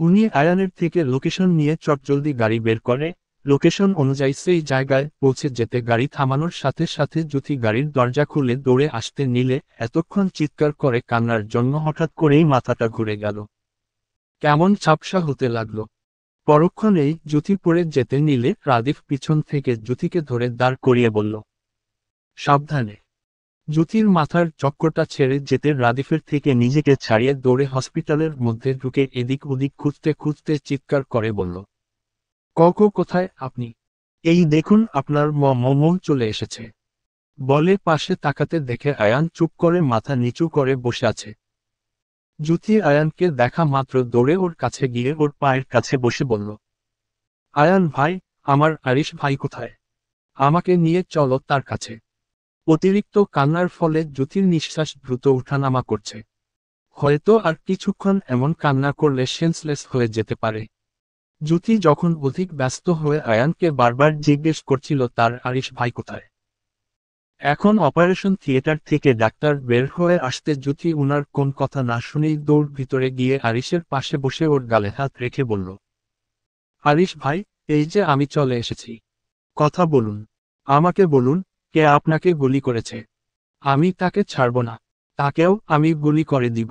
উনি আয়ানের থেকে লোকেশন নিয়ে চটজলদি গাড়ি বের করে। লোকেশন অনুযায়ী সেই জায়গায় পৌঁছে যেতে গাড়ি থামানোর সাথে সাথে জ্যোতি গাড়ির দরজা খুলে দৌড়ে আসতে নিলে এতক্ষণ চিৎকার করে কান্নার জন্য হঠাৎ করেই মাথাটা ঘুরে গেল। কেমন ঝাপসা হতে লাগলো। পরক্ষণেই জ্যোতি পড়ে যেতে নিলে রাদিফ পিছন থেকে জ্যোতিকে ধরে দাঁড় করিয়ে বলল, সাবধানে। জ্যোতির মাথার চক্করটা ছেড়ে যেতে রাদিফের থেকে নিজেকে ছাড়িয়ে দৌড়ে হসপিটালের মধ্যে ঢুকে এদিক ওদিক খুঁজতে খুঁজতে চিৎকার করে বলল, কোথায় আপনি? এই দেখুন আপনার মৌ চলে এসেছে। বলে পাশে তাকাতে দেখে আয়ান চুপ করে মাথা নিচু করে বসে আছে। জ্যোতি আয়ানকে দেখা মাত্র দৌড়ে ওর কাছে গিয়ে ওর পায়ের কাছে বসে বলল, আয়ান ভাই, আমার আরিশ ভাই কোথায়? আমাকে নিয়ে চলো তার কাছে। অতিরিক্ত কান্নার ফলে জ্যোতির নিঃশ্বাস দ্রুত উঠানামা করছে। হয়তো আর কিছুক্ষণ এমন কান্না করলে সেন্সলেস হয়ে যেতে পারে। জ্যোতি যখন অধিক ব্যস্ত হয়ে আয়ানকে বারবার জিজ্ঞেস করছিল তার আরিশ ভাই কোথায়। এখন অপারেশন থিয়েটার থেকে ডাক্তার বের হয়ে আসতে জ্যোতি উনার কোন কথা না শুনেই দৌড় ভিতরে গিয়ে আরিশের পাশে বসে ওর গালে হাত রেখে বলল, আরিশ ভাই, এই যে আমি চলে এসেছি। কথা বলুন। আমাকে বলুন, কে আপনাকে গুলি করেছে। আমি তাকে ছাড়ব না। তাকেও আমি গুলি করে দিব।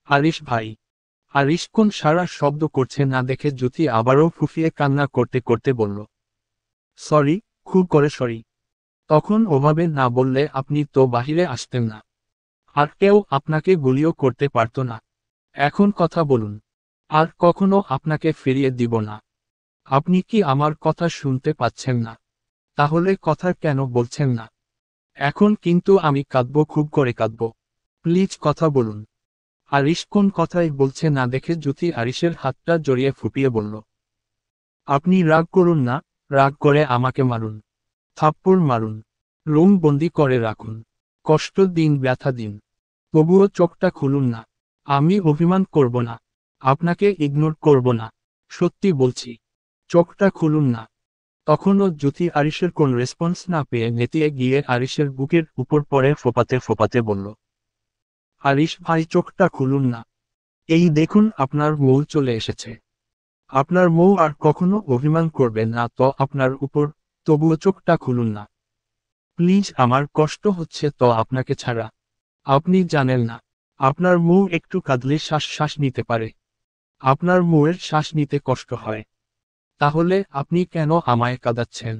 আরিশ ভাই। আরিশ কোন সারা শব্দ করছে না দেখে জ্যোতি আবারও ফুফিয়ে কান্না করতে করতে বলল, সরি, খুব করে সরি। তখন ওভাবে না বললে আপনি তো বাহিরে আসতেন না। আর কেউ আপনাকে গুলিও করতে পারত না। এখন কথা বলুন। আর কখনো আপনাকে ফিরিয়ে দিব না। আপনি কি আমার কথা শুনতে পাচ্ছেন না? তাহলে কথা কেন বলছেন না? এখন কিন্তু আমি কাঁদব, খুব করে কাঁদব। প্লিজ কথা বলুন। আরিশ কোন কথাই বলছে না দেখে জ্যোতি আরিশের হাতটা জড়িয়ে ফুপিয়ে বলল, আপনি রাগ করুন না, রাগ করে আমাকে মারুন। থাপ্পড় মারুন। রুম বন্দি করে রাখুন। কষ্ট দিন, ব্যথা দিন। তবুও চোখটা খুলুন না। আমি অভিমান করব না। আপনাকে ইগনোর করব না। সত্যি বলছি। চোখটা খুলুন না। তখনও জ্যোতি আরিশের কোন রেসপন্স না পেয়ে নেতিয়ে গিয়ে আরিশের বুকের উপর পড়ে ফোপাতে ফোপাতে বলল, আরিশ ভাই, চোখটা খুলুন না। এই দেখুন আপনার বউ চলে এসেছে। আপনার বউ আর কখনো অভিমান করবে না তো আপনার উপর, তবুও চোখটা খুলুন না। প্লিজ, আমার কষ্ট হচ্ছে তো আপনাকে ছাড়া। আপনি জানেন না, আপনার বউ একটু কাঁদলে শ্বাস নিতে পারে। আপনার বউয়ের শ্বাস নিতে কষ্ট হয়। তাহলে আপনি কেন আমায় কাঁদাচ্ছেন?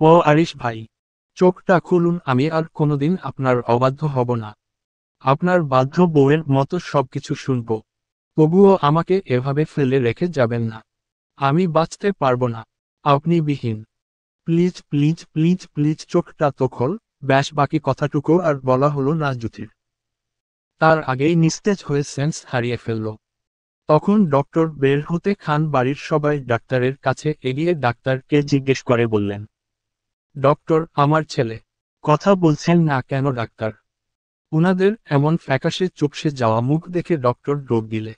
ও আরিশ ভাই, চোখটা খুলুন। আমি আর কোনোদিন আপনার অবাধ্য হব না। আপনার বাধ্য বউয়ের মতো সবকিছু শুনব। তবুও আমাকে এভাবে ফেলে রেখে যাবেন না। আমি বাঁচতে পারবো না আপনি বিহীন। প্লিজ প্লিজ প্লিজ প্লিজ, চোখটা তো খোল। ব্যাস, বাকি কথাটুকু আর বলা হলো না জ্যোতির। তার আগেই নিস্তেজ হয়ে সেন্স হারিয়ে ফেলল। তখন ডক্টর বের হতে খান বাড়ির সবাই ডাক্তারের কাছে এগিয়ে ডাক্তারকে জিজ্ঞেস করে বললেন, ডক্টর, আমার ছেলে। কথা বলছেন না কেন ডাক্তার? উনাদের এমন ফ্যাকাশে চুপসে যাওয়া মুখ দেখে ডক্টর ডোব দিলে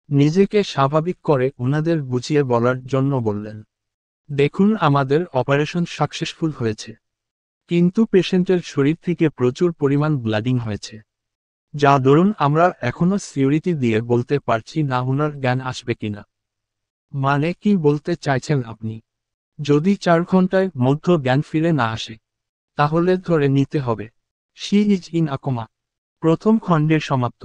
নিজেকে স্বাভাবিক করে উনাদের বুঝিয়ে বলার জন্য বললেন, দেখুন, আমাদের অপারেশন সাকসেসফুল হয়েছে। কিন্তু পেশেন্টের শরীর থেকে প্রচুর পরিমাণ ব্লাডিং হয়েছে, যা ধরুন আমরা এখনো সিউরিটি দিয়ে বলতে পারছি না উনার জ্ঞান আসবে কিনা। মানে কি বলতে চাইছেন আপনি? যদি 4 ঘন্টায় মধ্য জ্ঞান ফিরে না আসে, তাহলে ধরে নিতে হবে she is in a coma. প্রথম খণ্ডের সমাপ্ত।